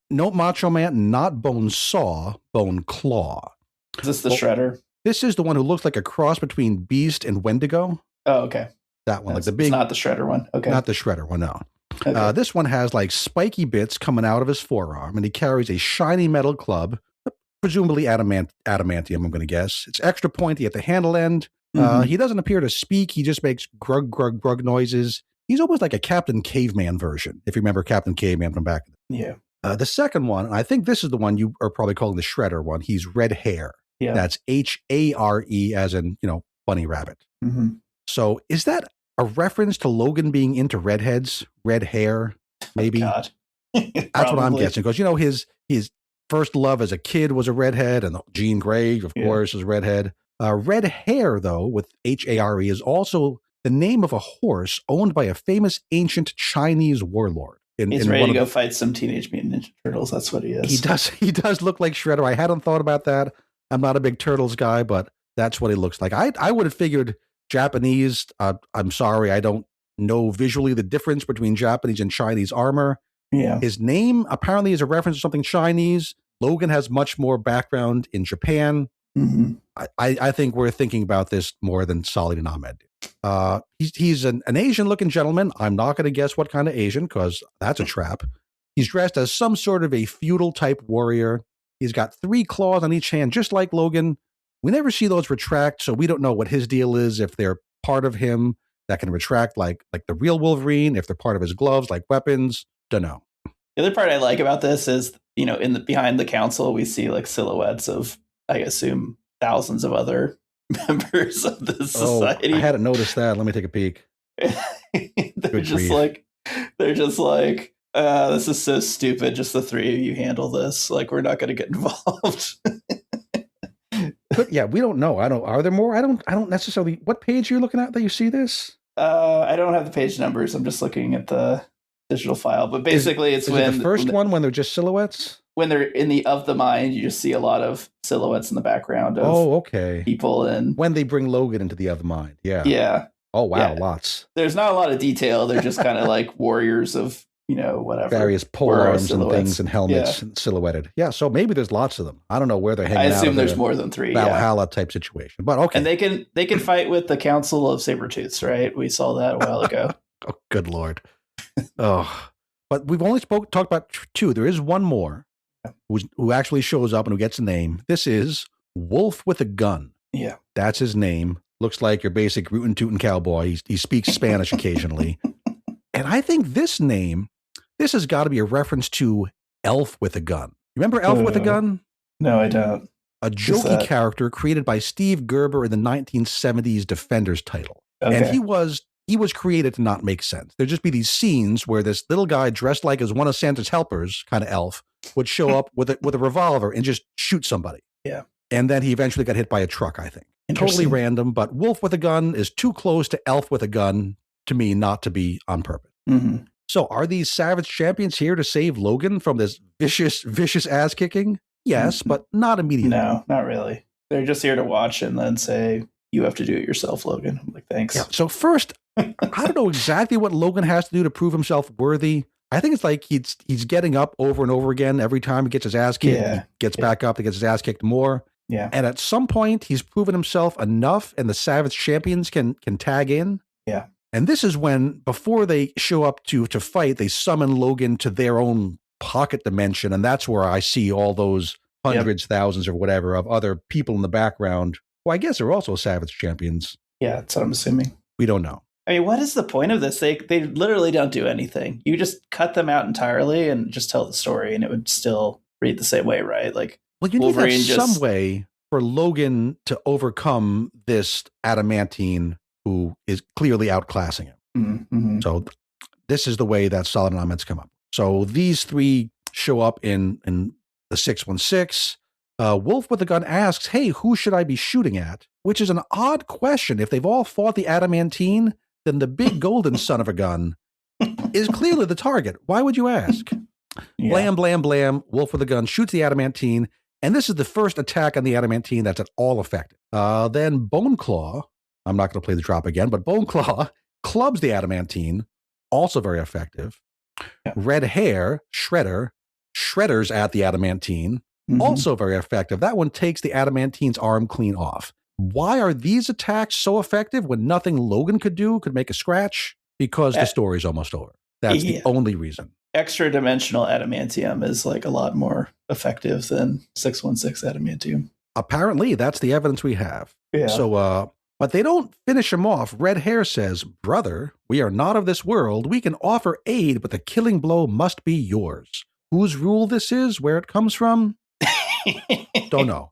No, Macho Man, not Bone Saw, Bone Claw. Is this the Shredder? This is the one who looks like a cross between Beast and Wendigo. Oh, okay. That one, That's, like the big. It's not the Shredder one. Okay. Not the Shredder one, no. Okay. This one has like spiky bits coming out of his forearm, and he carries a shiny metal club, presumably adamantium, I'm going to guess. It's extra pointy at the handle end. He doesn't appear to speak. He just makes grug, grug, grug noises. He's almost like a Captain Caveman version, if you remember Captain Caveman from back. Yeah. The second one, and I think this is the one you are probably calling the Shredder one. He's red hair. Yeah. That's Hare, as in, bunny rabbit. Mm-hmm. So is that a reference to Logan being into redheads, red hair, maybe? God. That's what I'm guessing. Because, his first love as a kid was a redhead, and Jean Grey, of course, is a redhead. Red hair, though, with Hare, is also the name of a horse owned by a famous ancient Chinese warlord. He's ready to go fight some Teenage Mutant Ninja Turtles. That's what he is. He does look like Shredder. I hadn't thought about that. I'm not a big Turtles guy, but that's what he looks like. I would have figured Japanese. I'm sorry, I don't know visually the difference between Japanese and Chinese armor. Yeah. His name apparently is a reference to something Chinese. Logan has much more background in Japan. Mm-hmm. I think we're thinking about this more than Solid and Ahmed. He's an Asian-looking gentleman. I'm not going to guess what kind of Asian, because that's a trap. He's dressed as some sort of a feudal-type warrior. He's got 3 claws on each hand, just like Logan. We never see those retract, so we don't know what his deal is, if they're part of him that can retract like the real Wolverine, if they're part of his gloves like weapons. Don't know. The other part I like about this is, behind the council, we see like silhouettes of, I assume, thousands of other members of the society. I hadn't noticed that. Let me take a peek. They're just like, this is so stupid. Just the 3 of you handle this. Like, we're not going to get involved. But yeah, we don't know. Are there more? I don't necessarily. What page are you looking at that you see this? I don't have the page numbers. I'm just looking at the digital file. But basically, it's when the first one when they're just silhouettes. When they're in the Of the Mind, you just see a lot of silhouettes in the background of people. And when they bring Logan into the Of the Mind. Yeah. Yeah. Oh, wow. Yeah. Lots. There's not a lot of detail. They're just kind of like warriors of, whatever. Various pole arms and things and helmets silhouetted. Yeah. So maybe there's lots of them. I don't know where they're hanging out. I assume there's more than 3. Valhalla type situation. But okay. And they can fight with the Council of Sabretooths, right? We saw that a while ago. Oh, good Lord. But we've only talked about 2. There is one more. Who actually shows up and who gets a name. This is Wolf with a Gun. Yeah. That's his name. Looks like your basic rootin' tootin' cowboy. He speaks Spanish occasionally. And I think this has got to be a reference to Elf with a Gun. Remember Elf with a Gun? No, I don't. A jokey character created by Steve Gerber in the 1970s Defenders title. Okay. And he was created to not make sense. There'd just be these scenes where this little guy dressed like as one of Santa's helpers, kind of elf, would show up with a revolver and just shoot somebody. Yeah. And then he eventually got hit by a truck, I think. Totally random, but Wolf with a Gun is too close to Elf with a Gun to me not to be on purpose. Mm-hmm. So are these Savage champions here to save Logan from this vicious ass kicking? Yes, but not immediately. No, not really. They're just here to watch and then say, you have to do it yourself, Logan. I'm like, thanks. Yeah. So first, I don't know exactly what Logan has to do to prove himself worthy. I think it's like he's getting up over and over again every time he gets his ass kicked. He gets back up, he gets his ass kicked more. Yeah. And at some point, he's proven himself enough, and the Savage champions can tag in. Yeah. And this is when, before they show up to fight, they summon Logan to their own pocket dimension, and that's where I see all those hundreds, thousands, or whatever of other people in the background, who I guess are also Savage champions. Yeah, that's what I'm assuming. We don't know. I mean, what is the point of this? They literally don't do anything. You just cut them out entirely and just tell the story, and it would still read the same way, right? Like, well, you Wolverine need some way for Logan to overcome this adamantine who is clearly outclassing him. Mm-hmm. So this is the way that Solid and Ahmed's come up. So these 3 show up in the 616. Wolf with a Gun asks, hey, who should I be shooting at? which is an odd question. If they've all fought the adamantine, then the big golden son of a gun is clearly the target. Why would you ask? Yeah. Blam, blam, blam. Wolf with a gun shoots the adamantine, and this is the first attack on the adamantine that's at all effective. Then Bone Claw, I'm not going to play the drop again, but Bone Claw clubs the adamantine, also very effective. Yeah. Red Hair, Shredders at the adamantine, also very effective. That one takes the adamantine's arm clean off. Why are these attacks so effective when nothing Logan could do could make a scratch? Because the story's almost over. That's the only reason. Extra dimensional adamantium is like a lot more effective than 616 adamantium. Apparently, that's the evidence we have. Yeah. So, but they don't finish him off. Red Hair says, "Brother, we are not of this world. We can offer aid, but the killing blow must be yours." Whose rule this is, where it comes from, don't know.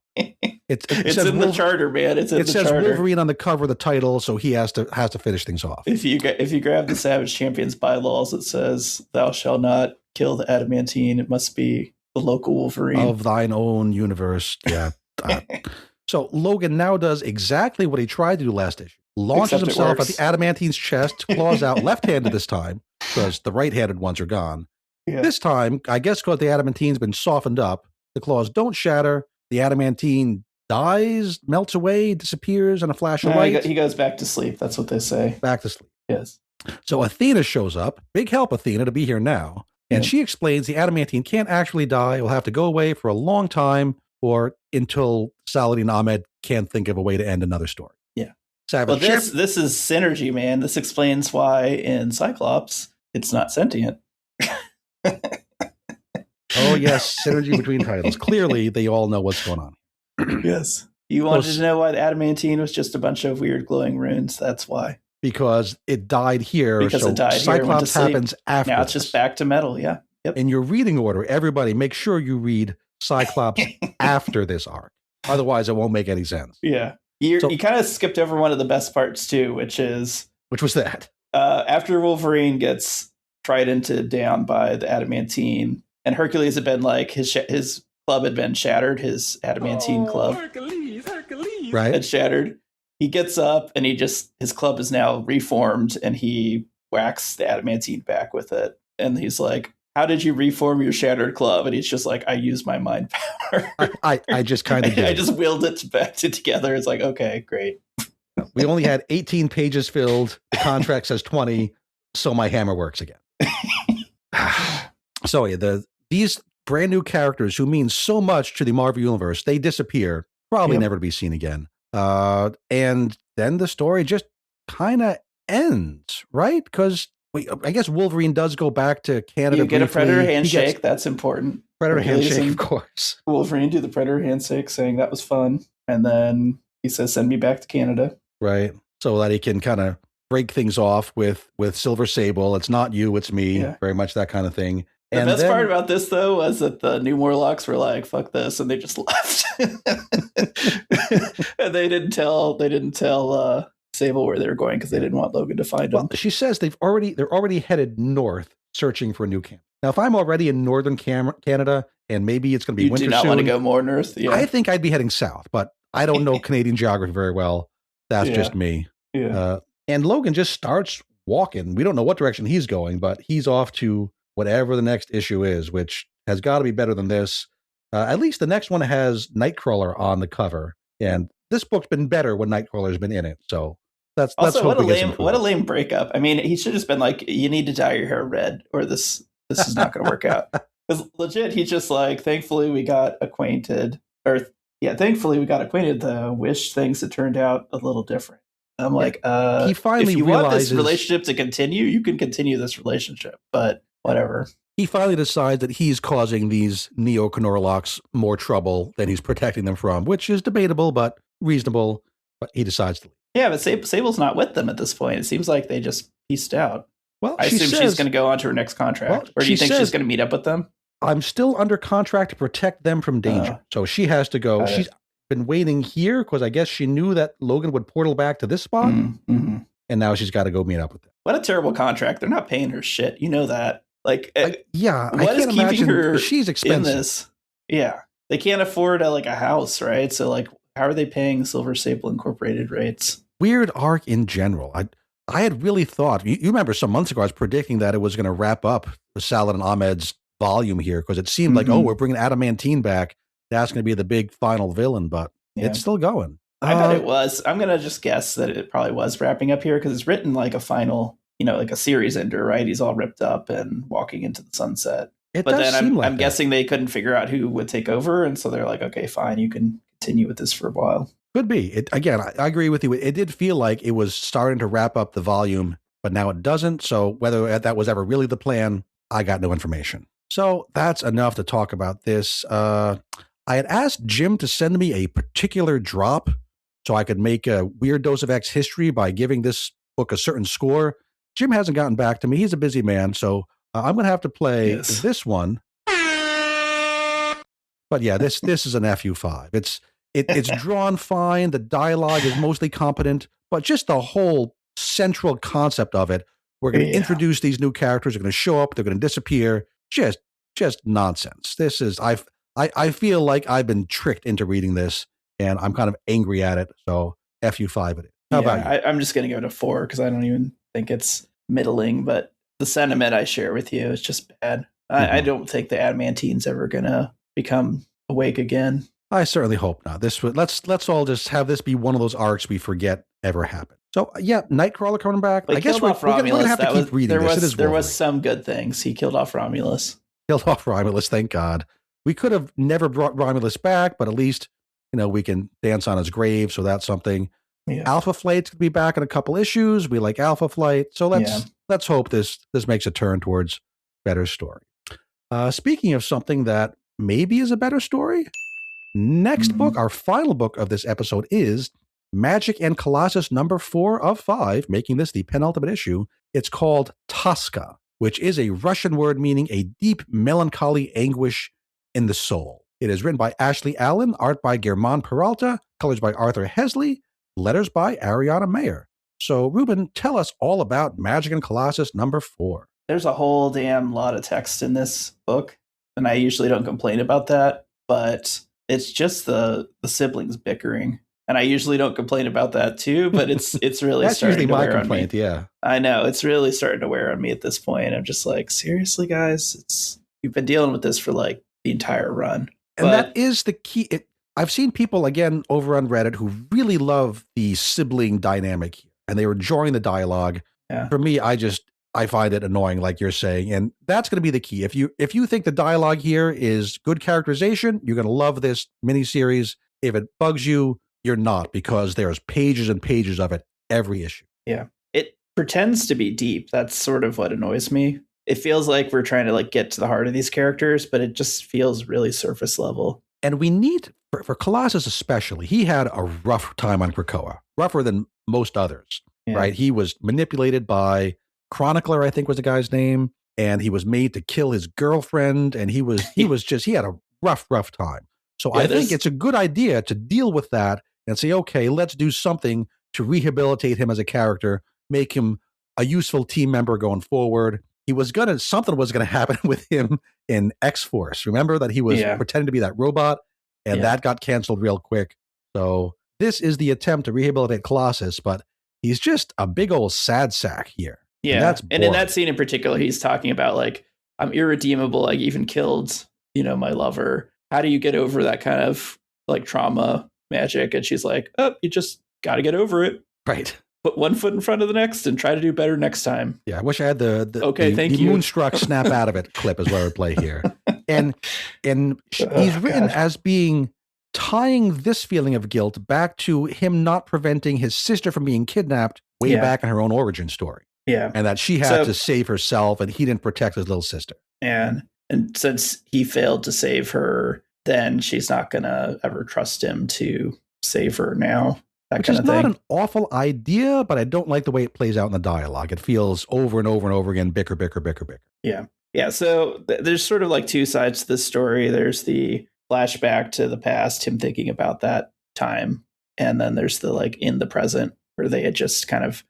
It's in the charter, man. It says charter. Wolverine on the cover of the title, so he has to finish things off. If you grab the Savage Champions bylaws, it says, "Thou shalt not kill the adamantine. It must be the local Wolverine of thine own universe." Yeah. So Logan now does exactly what he tried to do last issue. Launches himself at the adamantine's chest, claws out left-handed this time, because the right-handed ones are gone. Yeah. This time, I guess because the adamantine's been softened up, the claws don't shatter. The adamantine dies, melts away, disappears in a flash of light. He goes back to sleep. That's what they say. Back to sleep. Yes. So Athena shows up. Big help, Athena, to be here now. And she explains the adamantine can't actually die. It will have to go away for a long time or until Saladin Ahmed can't think of a way to end another story. Yeah. Savage. Well, this is synergy, man. This explains why in Cyclops it's not sentient. Oh, yes. Synergy between titles. Clearly, they all know what's going on. Yes. You wanted to know why the adamantine was just a bunch of weird glowing runes. That's why. Because it died here. Because it died Cyclops here. Happens after. Now it's just back to metal. Yeah. Yep. In your reading order, everybody make sure you read Cyclops after this arc. Otherwise, it won't make any sense. Yeah. You kind of skipped over one of the best parts, too, which was that? After Wolverine gets trident down by the adamantine, and Hercules had been like, his club had been shattered, his adamantine club. Hercules. Right. Had shattered. He gets up and his club is now reformed, and he whacks the adamantine back with it. And he's like, "How did you reform your shattered club?" And he's just like, "I used my mind power." I just kind of did. I just willed it back together. It's like, okay, great. We only had 18 pages filled. The contract says 20, so my hammer works again. So yeah, these brand new characters who mean so much to the Marvel Universe, they disappear, probably never to be seen again. And then the story just kind of ends, right? Because I guess Wolverine does go back to Canada. You get briefly. A Predator handshake. That's important. Predator handshake, of course. Wolverine do the Predator handshake, saying that was fun. And then he says, "Send me back to Canada." Right. So that he can kind of break things off with Silver Sable. It's not you, it's me. Yeah. Very much that kind of thing. The best part about this, though, was that the New Morlocks were like, "Fuck this," and they just left. And they didn't tell Sable where they were going because they didn't want Logan to find them. She says they're already headed north, searching for a new camp. Now, if I'm already in northern Canada and maybe it's going to be winter soon, you do not want to go more north. Yeah. I think I'd be heading south, but I don't know Canadian geography very well. That's just me. Yeah. And Logan just starts walking. We don't know what direction he's going, but he's off to whatever the next issue is, which has got to be better than this. At least the next one has Nightcrawler on the cover, and this book's been better when Nightcrawler's been in it. So that's also what a lame breakup. I mean, he should have just been like, "You need to dye your hair red, or this is not going to work out." Because legit, he's just like, "Thankfully, we got acquainted." Thankfully, we got acquainted. The wish things had turned out a little different. I'm like, he finally if you realizes, want this relationship to continue, you can continue this relationship, but whatever. He finally decides that he's causing these Neo-Canorlocks more trouble than he's protecting them from, which is debatable, but reasonable. But he decides to leave. Yeah, but Sable's not with them at this point. It seems like they just pieced out. Well, I assume she's going to go on to her next contract. Or do you think she's going to meet up with them? I'm still under contract to protect them from danger. So she has to go. She's been waiting here because I guess she knew that Logan would portal back to this spot. Mm-hmm. And now she's got to go meet up with them. What a terrible contract. They're not paying her shit. You know that. What is keeping her? She's expensive. In this? Yeah, they can't afford a house, right? So how are they paying Silver Sable Incorporated rates? Weird arc in general. I had really thought, you remember some months ago, I was predicting that it was going to wrap up the Saladin Ahmed's volume here because it seemed like, we're bringing Adamantine back. That's going to be the big final villain, but it's still going. I bet it was. I'm going to just guess that it probably was wrapping up here because it's written like a final, like a series ender, right? He's all ripped up and walking into the sunset. But then I'm guessing they couldn't figure out who would take over. And so they're like, okay, fine, you can continue with this for a while. Could be. Again, I agree with you. It did feel like it was starting to wrap up the volume, but now it doesn't. So whether that was ever really the plan, I got no information. So that's enough to talk about this. I had asked Jim to send me a particular drop so I could make a Weird Dose of X history by giving this book a certain score. Jim hasn't gotten back to me. He's a busy man, so I'm going to have to play this one. But yeah, this is an FU5. It's drawn fine. The dialogue is mostly competent, but just the whole central concept of it, we're going to introduce these new characters. They're going to show up. They're going to disappear. Just nonsense. This is I feel like I've been tricked into reading this, and I'm kind of angry at it. So FU5 it is. How about you? I'm just going to give it a 4 because I don't even think it's middling, but the sentiment I share with you is just bad. I don't think the Adamantine's ever going to become awake again. I certainly hope not. Let's all just have this be one of those arcs we forget ever happened. So yeah, Nightcrawler coming back. But I guess we're going to have to keep reading this. There was some good things. He killed off Romulus. Killed off Romulus, thank God. We could have never brought Romulus back, but at least we can dance on his grave, so that's something. Yeah. Alpha Flight's going to be back in a couple issues. We like Alpha Flight, so let's hope this makes a turn towards better story. Speaking of something that maybe is a better story, next book, our final book of this episode is Magik and Colossus number 4 of 5, making this the penultimate issue. It's called Tosca, which is a Russian word meaning a deep melancholy anguish in the soul. It is written by Ashley Allen, art by Germán Peralta, colors by Arthur Hesley, letters by Ariana Mayer. So, Ruben, tell us all about Magik and Colossus number 4. There's a whole damn lot of text in this book, and I usually don't complain about that, but it's just the siblings bickering. And I usually don't complain about that too, but it's really That's starting usually to my wear complaint, on me. Yeah. I know, it's really starting to wear on me at this point. I'm just like, seriously, guys, you've been dealing with this for like the entire run. And that is the key. I've seen people, again, over on Reddit who really love the sibling dynamic here, and they were enjoying the dialogue. Yeah. For me, I find it annoying, like you're saying, and that's going to be the key. If you think the dialogue here is good characterization, you're going to love this miniseries. If it bugs you, you're not, because there's pages and pages of it every issue. Yeah. It pretends to be deep. That's sort of what annoys me. It feels like we're trying to like get to the heart of these characters, but it just feels really surface level. And we need, for Colossus especially, he had a rough time on Krakoa, rougher than most others, right? He was manipulated by Chronicler, I think was the guy's name, and he was made to kill his girlfriend, and he had a rough time. So I think it's a good idea to deal with that and say, okay, let's do something to rehabilitate him as a character, make him a useful team member going forward. Something was gonna happen with him in X-Force. Remember that he was pretending to be that robot, and that got canceled real quick. So this is the attempt to rehabilitate Colossus, but he's just a big old sad sack here. Yeah, and in that scene in particular, he's talking about like, I'm irredeemable. I even killed, my lover. How do you get over that kind of like trauma, Magik? And she's like, oh, you just got to get over it. Right. Put one foot in front of the next and try to do better next time. Yeah, I wish I had the thank you. Moonstruck snap out of it clip is what I would play here. And he's written as tying this feeling of guilt back to him not preventing his sister from being kidnapped way back in her own origin story. Yeah. And that she had to save herself, and he didn't protect his little sister. And since he failed to save her, then she's not going to ever trust him to save her now. Which is not an awful idea, but I don't like the way it plays out in the dialogue. It feels over and over and over again, bicker. Yeah. Yeah. So there's sort of like two sides to this story. There's the flashback to the past, him thinking about that time. And then there's the like in the present where they had just kind of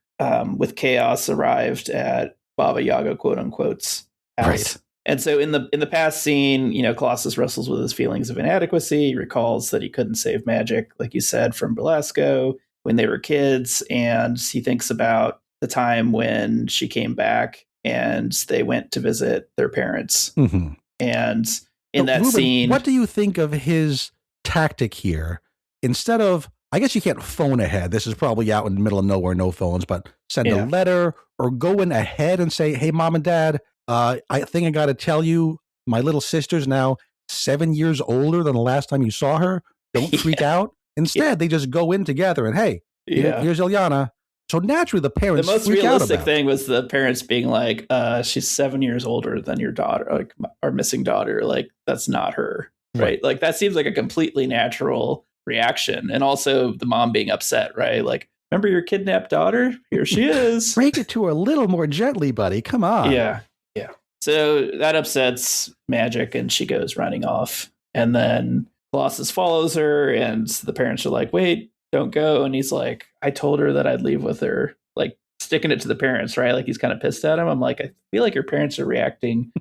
with chaos arrived at Baba Yaga, quote unquote's house. Right. And so in the past scene, Colossus wrestles with his feelings of inadequacy. He recalls that he couldn't save Magik, like you said, from Belasco when they were kids, and he thinks about the time when she came back and they went to visit their parents. Mm-hmm. And in that Ruben, scene, what do you think of his tactic here? Instead of, I guess you can't phone ahead. This is probably out in the middle of nowhere, no phones, but send a letter or go in ahead and say, hey, mom and dad, I think I got to tell you, my little sister's now 7 years older than the last time you saw her. Don't freak out. Instead, they just go in together and, hey, here's Ilyana. So naturally, the parents the most freak realistic out thing was the parents being like, she's 7 years older than your daughter, like our missing daughter. Like, that's not her. Right. Like, that seems like a completely natural reaction. And also the mom being upset, right? Like, remember your kidnapped daughter? Here she is. Break it to her a little more gently, buddy. Come on. Yeah. So that upsets Magik and she goes running off. And then Colossus follows her and the parents are like, wait, don't go. And he's like, I told her that I'd leave with her, like sticking it to the parents, right? Like he's kind of pissed at him. I'm like, I feel like your parents are reacting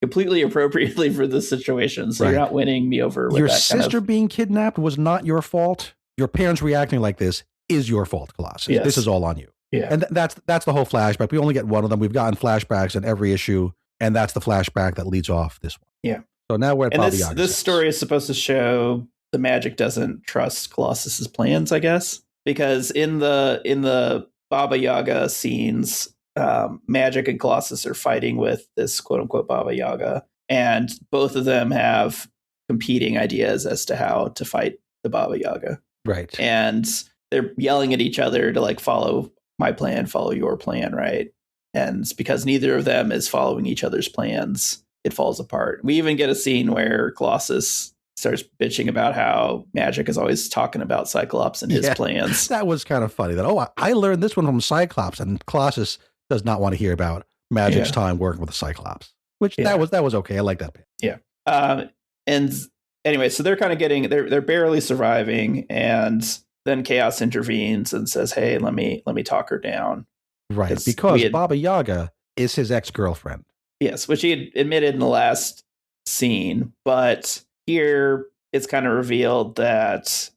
completely appropriately for this situation. So you're not winning me over with your that sister being kidnapped was not your fault. Your parents reacting like this is your fault, Colossus. Yes. This is all on you. Yeah. And that's the whole flashback. We only get one of them. We've gotten flashbacks in every issue, and that's the flashback that leads off this one. Yeah. So now we're at Baba Yaga. This story is supposed to show the Magik doesn't trust Colossus's plans, I guess, because in the Baba Yaga scenes, Magik and Colossus are fighting with this quote unquote Baba Yaga, and both of them have competing ideas as to how to fight the Baba Yaga. Right. And they're yelling at each other to like follow my plan, follow your plan, right? And because neither of them is following each other's plans, it falls apart. We even get a scene where Colossus starts bitching about how Magik is always talking about Cyclops and his plans. That was kind of funny. That, I learned this one from Cyclops, and Colossus does not want to hear about Magik's time working with the Cyclops, which that was okay. I like that bit. Yeah. And anyway, so they're kind of they're barely surviving, and then Chaos intervenes and says, hey, let me talk her down. Right, because Baba Yaga is his ex-girlfriend. Yes, which he had admitted in the last scene, but here it's kind of revealed that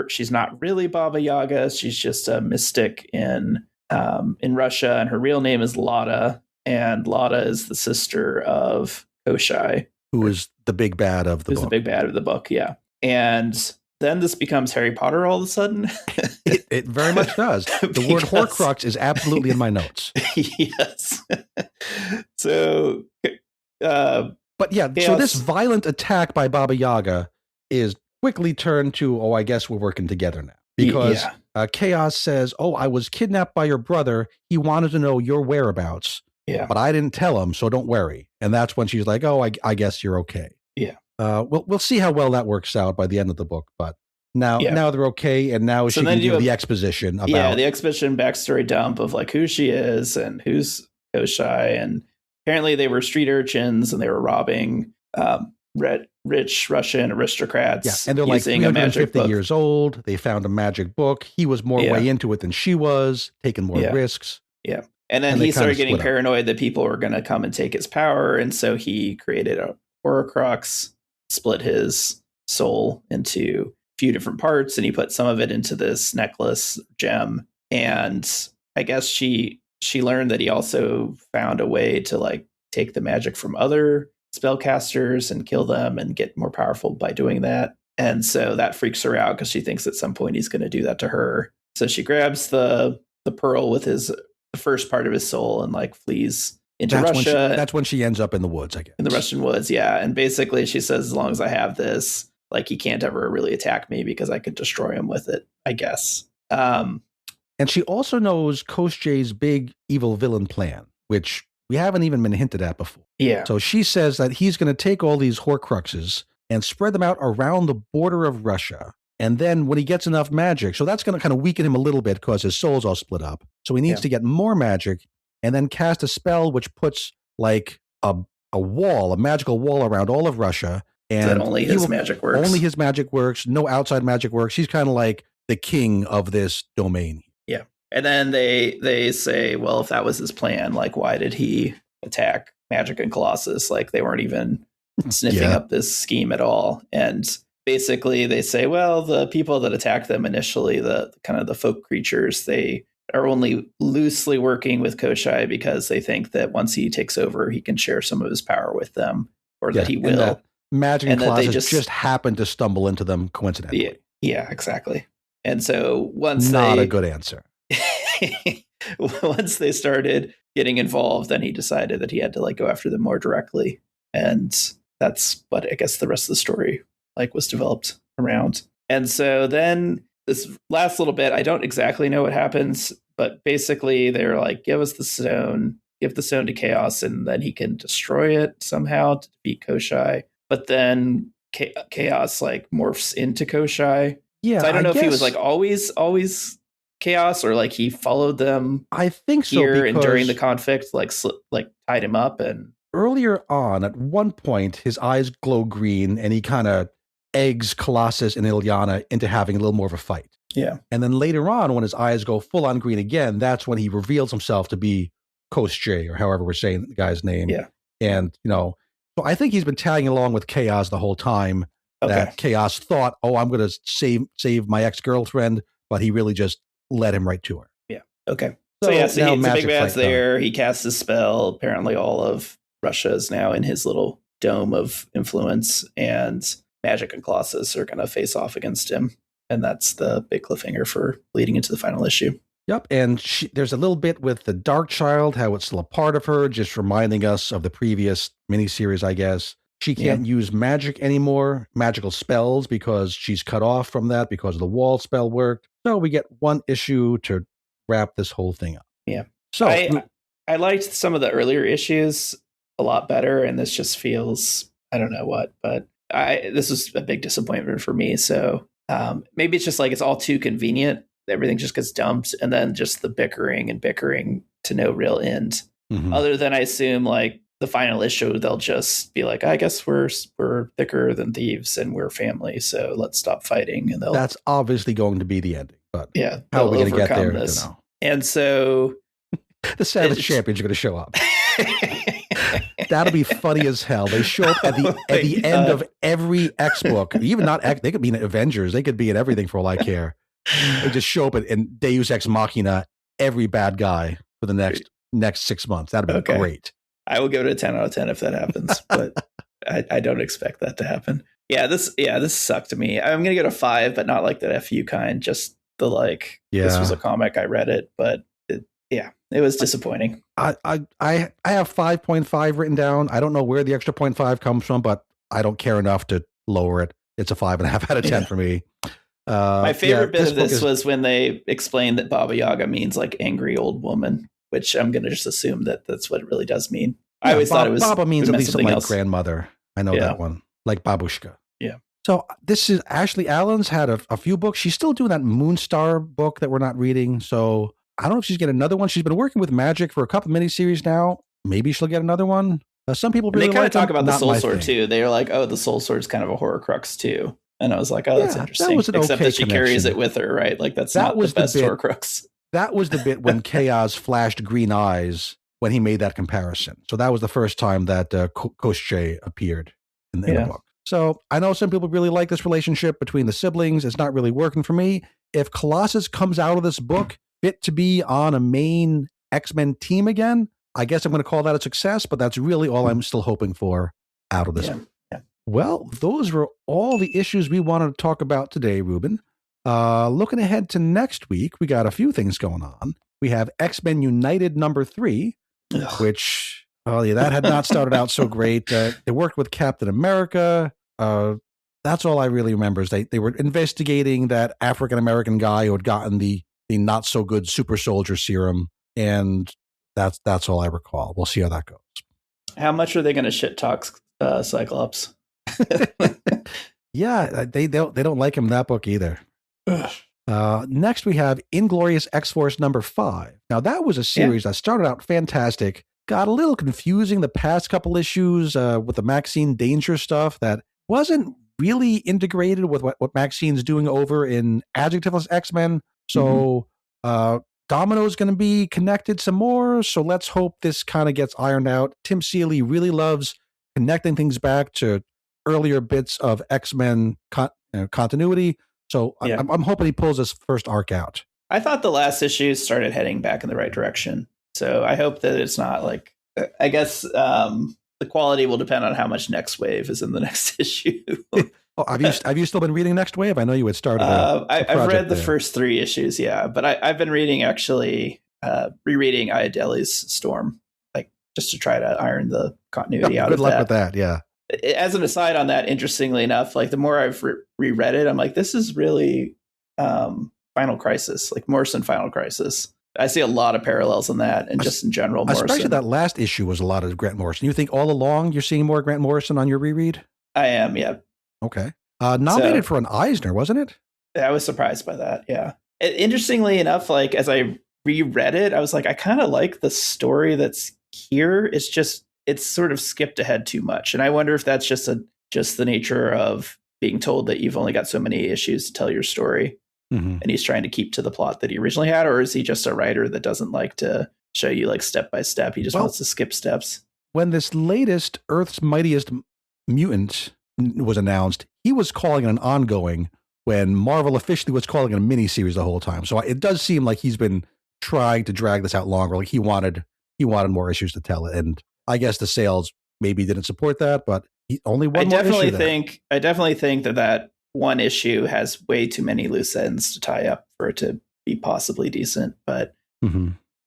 she's not really Baba Yaga. She's just a mystic in Russia, and her real name is Lada, and Lada is the sister of Koshai, who is the big bad of the book. The big bad of the book, yeah. And then this becomes Harry Potter all of a sudden. It very much does. The word Horcrux is absolutely in my notes. Yes. So, but yeah, Chaos. So this violent attack by Baba Yaga is quickly turned to, I guess we're working together now. Because Chaos says, I was kidnapped by your brother. He wanted to know your whereabouts. Yeah. But I didn't tell him, so don't worry. And that's when she's like, I guess you're okay. Yeah. We'll see how well that works out by the end of the book, but now they're okay, and now she can do the exposition about the exposition backstory dump of like who she is and who's Koshai, and apparently they were street urchins and they were robbing rich Russian aristocrats. Yeah, and they're like 350 years old. They found a magic book. He was more way into it than she was, taking more risks. Yeah, and then he started getting paranoid that people were going to come and take his power, and so he created a Horcrux, split his soul into a few different parts, and he put some of it into this necklace gem. And I guess she learned that he also found a way to like take the magic from other spellcasters and kill them and get more powerful by doing that. And so that freaks her out because she thinks at some point he's going to do that to her. So she grabs the pearl with the first part of his soul and like flees into Russia. That's when she ends up in the woods, I guess. In the Russian woods, yeah. And basically she says, as long as I have this, like he can't ever really attack me because I could destroy him with it, I guess. And she also knows Koshchei's big evil villain plan, which we haven't even been hinted at before. Yeah. So she says that he's going to take all these Horcruxes and spread them out around the border of Russia. And then when he gets enough magic, so that's going to kind of weaken him a little bit because his soul's all split up. So he needs to get more magic and then cast a spell which puts like a magical wall around all of Russia. And that only his magic works. Only his magic works. No outside magic works. He's kind of like the king of this domain. Yeah. And then they say, well, if that was his plan, like, why did he attack Magik and Colossus. Like they weren't even sniffing up this scheme at all. And basically they say, well, the people that attacked them initially, the kind of the folk creatures, they are only loosely working with Koshai because they think that once he takes over, he can share some of his power with them, or that he will. That Magik and Colossus just happened to stumble into them coincidentally. Yeah, exactly. And so not a good answer. Once they started getting involved, then he decided that he had to like go after them more directly. And that's what I guess the rest of the story like was developed around. And so then this last little bit, I don't exactly know what happens, but basically they're like, give the stone to Chaos, and then he can destroy it somehow to defeat Koshai. But then Chaos like morphs into Koshai. Yeah, so I don't know if he was like always Chaos, or like he followed them. I think so. Here and during the conflict, like tied him up. And earlier on, at one point, his eyes glow green, and he kind of eggs Colossus and Ilyana into having a little more of a fight. Yeah, and then later on, when his eyes go full on green again, that's when he reveals himself to be Koshai, or however we're saying the guy's name. Yeah, and so I think he's been tagging along with Chaos the whole time. Okay. That Chaos thought, I'm going to save my ex-girlfriend, but he really just led him right to her. Yeah. Okay. So the big bad's there. He casts his spell. Apparently all of Russia is now in his little dome of influence, and Magik and Colossus are going to face off against him. And that's the big cliffhanger for leading into the final issue. Yep. And there's a little bit with the Dark Child, how it's still a part of her, just reminding us of the previous miniseries, I guess. She can't use magic anymore, magical spells, because she's cut off from that because of the wall spell worked. So we get one issue to wrap this whole thing up. Yeah. So I liked some of the earlier issues a lot better, and this just feels, I don't know what, but this was a big disappointment for me. So maybe it's just like it's all too convenient. Everything just gets dumped, and then just the bickering to no real end. Mm-hmm. Other than I assume like the final issue, they'll just be like, I guess we're thicker than thieves and we're family, so let's stop fighting. And that's obviously going to be the ending. But yeah, how are we going to get there? This. I don't know. And so the Savage Champions are going to show up. That'll be funny as hell. They show up at the end of every X book. Even not X, they could be in Avengers. They could be in everything for all I care. They just show up in Deus Ex Machina every bad guy for the next 6 months. That'd be great. I will give it a 10 out of 10 if that happens, but I don't expect that to happen. This sucked to me. I'm gonna get a 5, but not like that FU kind. Just the like. This was a comic. I read it, but it was disappointing. I have 5.5 written down. I don't know where the extra 0.5 comes from, but I don't care enough to lower it. It's a 5.5 out of 10 for me. My favorite bit of this was when they explained that Baba Yaga means like angry old woman, which I'm going to just assume that that's what it really does mean. I always thought it was Baba means at least something like grandmother. I know that one, like babushka. Yeah. So this is Ashley Allen's had a few books. She's still doing that Moonstar book that we're not reading. So I don't know if she's getting another one. She's been working with Magik for a couple miniseries now. Maybe she'll get another one. Some people really they kind of talk about the Not Soul my Sword thing. too. They're like, oh, the Soul Sword's kind of a horror crux too. And I was like, oh, that's interesting. That was an Except that she connection. carries it with her, right? Like that's That not was the the best bit- Horcrux. That was the bit when Chaos flashed green eyes when he made that comparison. So that was the first time that Koshai appeared in the book. So I know some people really like this relationship between the siblings. It's not really working for me. If Colossus comes out of this book fit to be on a main X-Men team again, I guess I'm going to call that a success, but that's really all I'm still hoping for out of this. Yeah. Well, those were all the issues we wanted to talk about today, Ruben. Looking ahead to next week, we got a few things going on. We have X-Men United #3, which, that had not started out so great. They worked with Captain America. That's all I really remember is they were investigating that African-American guy who had gotten the not so good super soldier serum. And that's all I recall. We'll see how that goes. How much are they going to shit talk Cyclops? Yeah, they don't like him in that book either. Next, we have Inglorious X-Force #5. Now, that was a series that started out fantastic, got a little confusing the past couple issues with the Maxine Danger stuff that wasn't really integrated with what Maxine's doing over in Adjectiveless X-Men. So Domino's going to be connected some more. So let's hope this kind of gets ironed out. Tim Seeley really loves connecting things back to earlier bits of X-Men continuity. So I'm hoping he pulls this first arc out. I thought the last issue started heading back in the right direction. So I hope that it's not like, I guess the quality will depend on how much Next Wave is in the next issue. Have you still been reading Next Wave? I know you had started. I've read the first 3 issues, but I've been reading rereading Iadeli's Storm, like just to try to iron the continuity out of that. Good luck with that. Yeah. As an aside on that, interestingly enough, like the more I've reread it, I'm like, this is really Final Crisis, like Morrison Final Crisis. I see a lot of parallels in that, and just in general, Morrison. Especially that last issue was a lot of Grant Morrison. You think all along you're seeing more Grant Morrison on your reread? I am, yeah. Okay. Nominated for an Eisner, wasn't it? I was surprised by that, yeah. Interestingly enough, like as I reread it, I was like, I kind of like the story that's here. It's sort of skipped ahead too much. And I wonder if that's just the nature of being told that you've only got so many issues to tell your story. Mm-hmm. And he's trying to keep to the plot that he originally had, or is he just a writer that doesn't like to show you like step by step? He just wants to skip steps. When this latest Earth's Mightiest Mutant was announced, he was calling it an ongoing when Marvel officially was calling it a miniseries the whole time. So it does seem like he's been trying to drag this out longer. Like he wanted more issues to tell it, and I guess the sales maybe didn't support that, but only one more issue. I definitely think that one issue has way too many loose ends to tie up for it to be possibly decent. But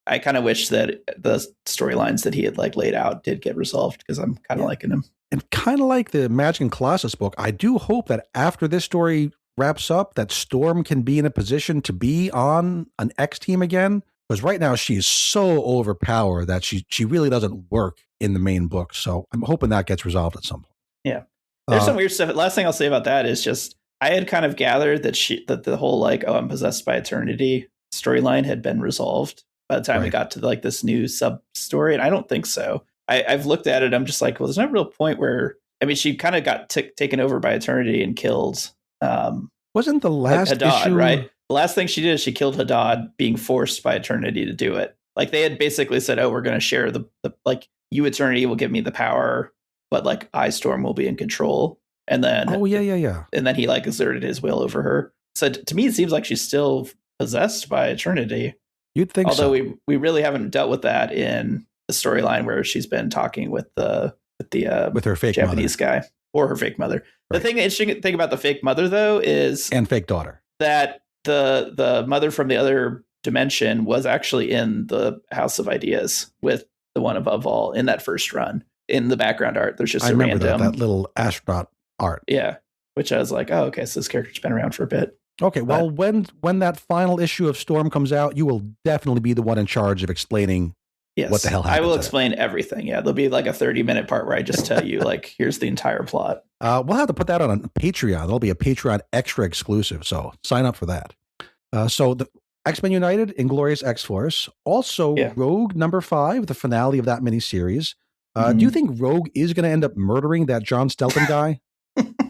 I kind of wish that the storylines that he had like laid out did get resolved, because I'm kind of liking him. And kind of like the Magik Colossus book, I do hope that after this story wraps up, that Storm can be in a position to be on an X team again. Because right now she's so overpowered that she really doesn't work in the main book. So I'm hoping that gets resolved at some point. Yeah. There's some weird stuff. Last thing I'll say about that is just, I had kind of gathered that the whole like, I'm possessed by eternity storyline had been resolved by the time we got to like this new sub story. And I don't think so. I've looked at it. I'm just like, well, there's no real point where, I mean, she kind of got taken over by eternity and killed. Wasn't the last Haddad, issue right? The last thing she did is she killed Haddad, being forced by eternity to do it. Like they had basically said, oh, we're going to share the like, you eternity will give me the power, but like Storm will be in control. And then, and then he like exerted his will over her. So to me, it seems like she's still possessed by eternity. You'd think, although we really haven't dealt with that in the storyline where she's been talking with her fake Japanese guy or her fake mother. Right. The interesting thing about the fake mother though and fake daughter, that the mother from the other dimension was actually in the House of Ideas with the one above all in that first run. In the background art, there's just that little astronaut art. Yeah, which I was like, oh, okay, so this character's been around for a bit. Okay, well, when that final issue of Storm comes out, you will definitely be the one in charge of explaining what the hell happened. I will explain everything. Yeah, there'll be like a 30-minute part where I just tell you, like, here's the entire plot. We'll have to put that on a Patreon. There'll be a Patreon extra exclusive, so sign up for that. So the X-Men United, Inglorious X-Force, also Rogue #5, the finale of that miniseries. Do you think Rogue is going to end up murdering that John Stelton guy?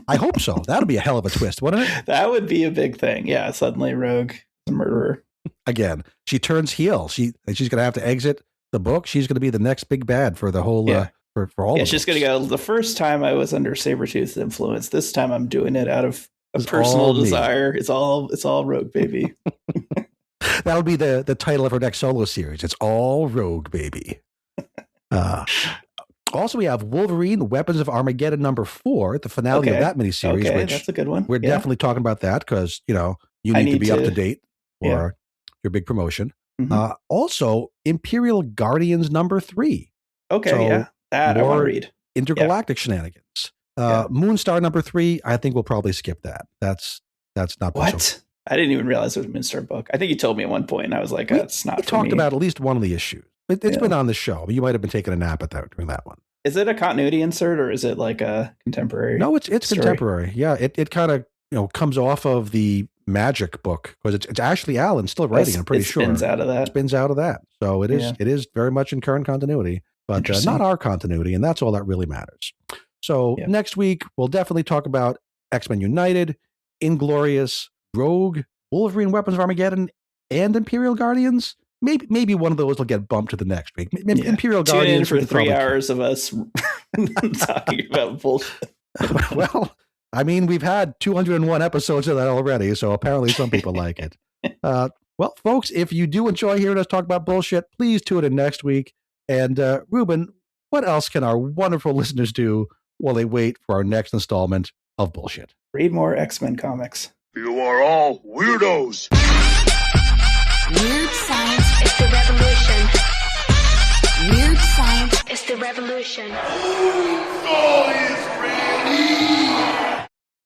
I hope so. That'll be a hell of a twist, wouldn't it? That would be a big thing. Yeah, suddenly Rogue is a murderer. Again, she turns heel. She's going to have to exit the book. She's going to be the next big bad for the whole for all of us. She's going to go, the first time I was under Sabretooth's influence. This time I'm doing it out of a personal desire. It's all Rogue, baby. That'll be the title of her next solo series. It's all Rogue, baby. Also, we have Wolverine, Weapons of Armageddon #4, the finale of that miniseries. Okay, which that's a good one. We're definitely talking about that because, you need to be up to date for your big promotion. Mm-hmm. Also, Imperial Guardians #3. Okay, so that I want to read. Intergalactic shenanigans. Moonstar #3, I think we'll probably skip that. That's not what? So. I didn't even realize it was a Moonstar book. I think you told me at one point, and I was like, "That's not." We talked about at least one of the issues. It's been on the show. You might have been taking a nap during that one. Is it a continuity insert or is it like a contemporary? No, it's contemporary. Yeah, it kind of comes off of the Magik book because it's Ashley Allen still writing. I'm pretty sure. Spins out of that. So it is very much in current continuity, but not our continuity, and that's all that really matters. So next week we'll definitely talk about X-Men United, Inglorious, Rogue, Wolverine, Weapons of Armageddon, and Imperial Guardians, maybe one of those will get bumped to the next week. Imperial Tune Guardians in for 3 hours of us talking about bullshit. Well, I mean, we've had 201 episodes of that already, so apparently some people like it. Well, folks, if you do enjoy hearing us talk about bullshit, please tune in next week. And Ruben, what else can our wonderful listeners do while they wait for our next installment of bullshit? Read more X-Men comics. You are all weirdos. Weird science is the revolution. Weird science is the revolution.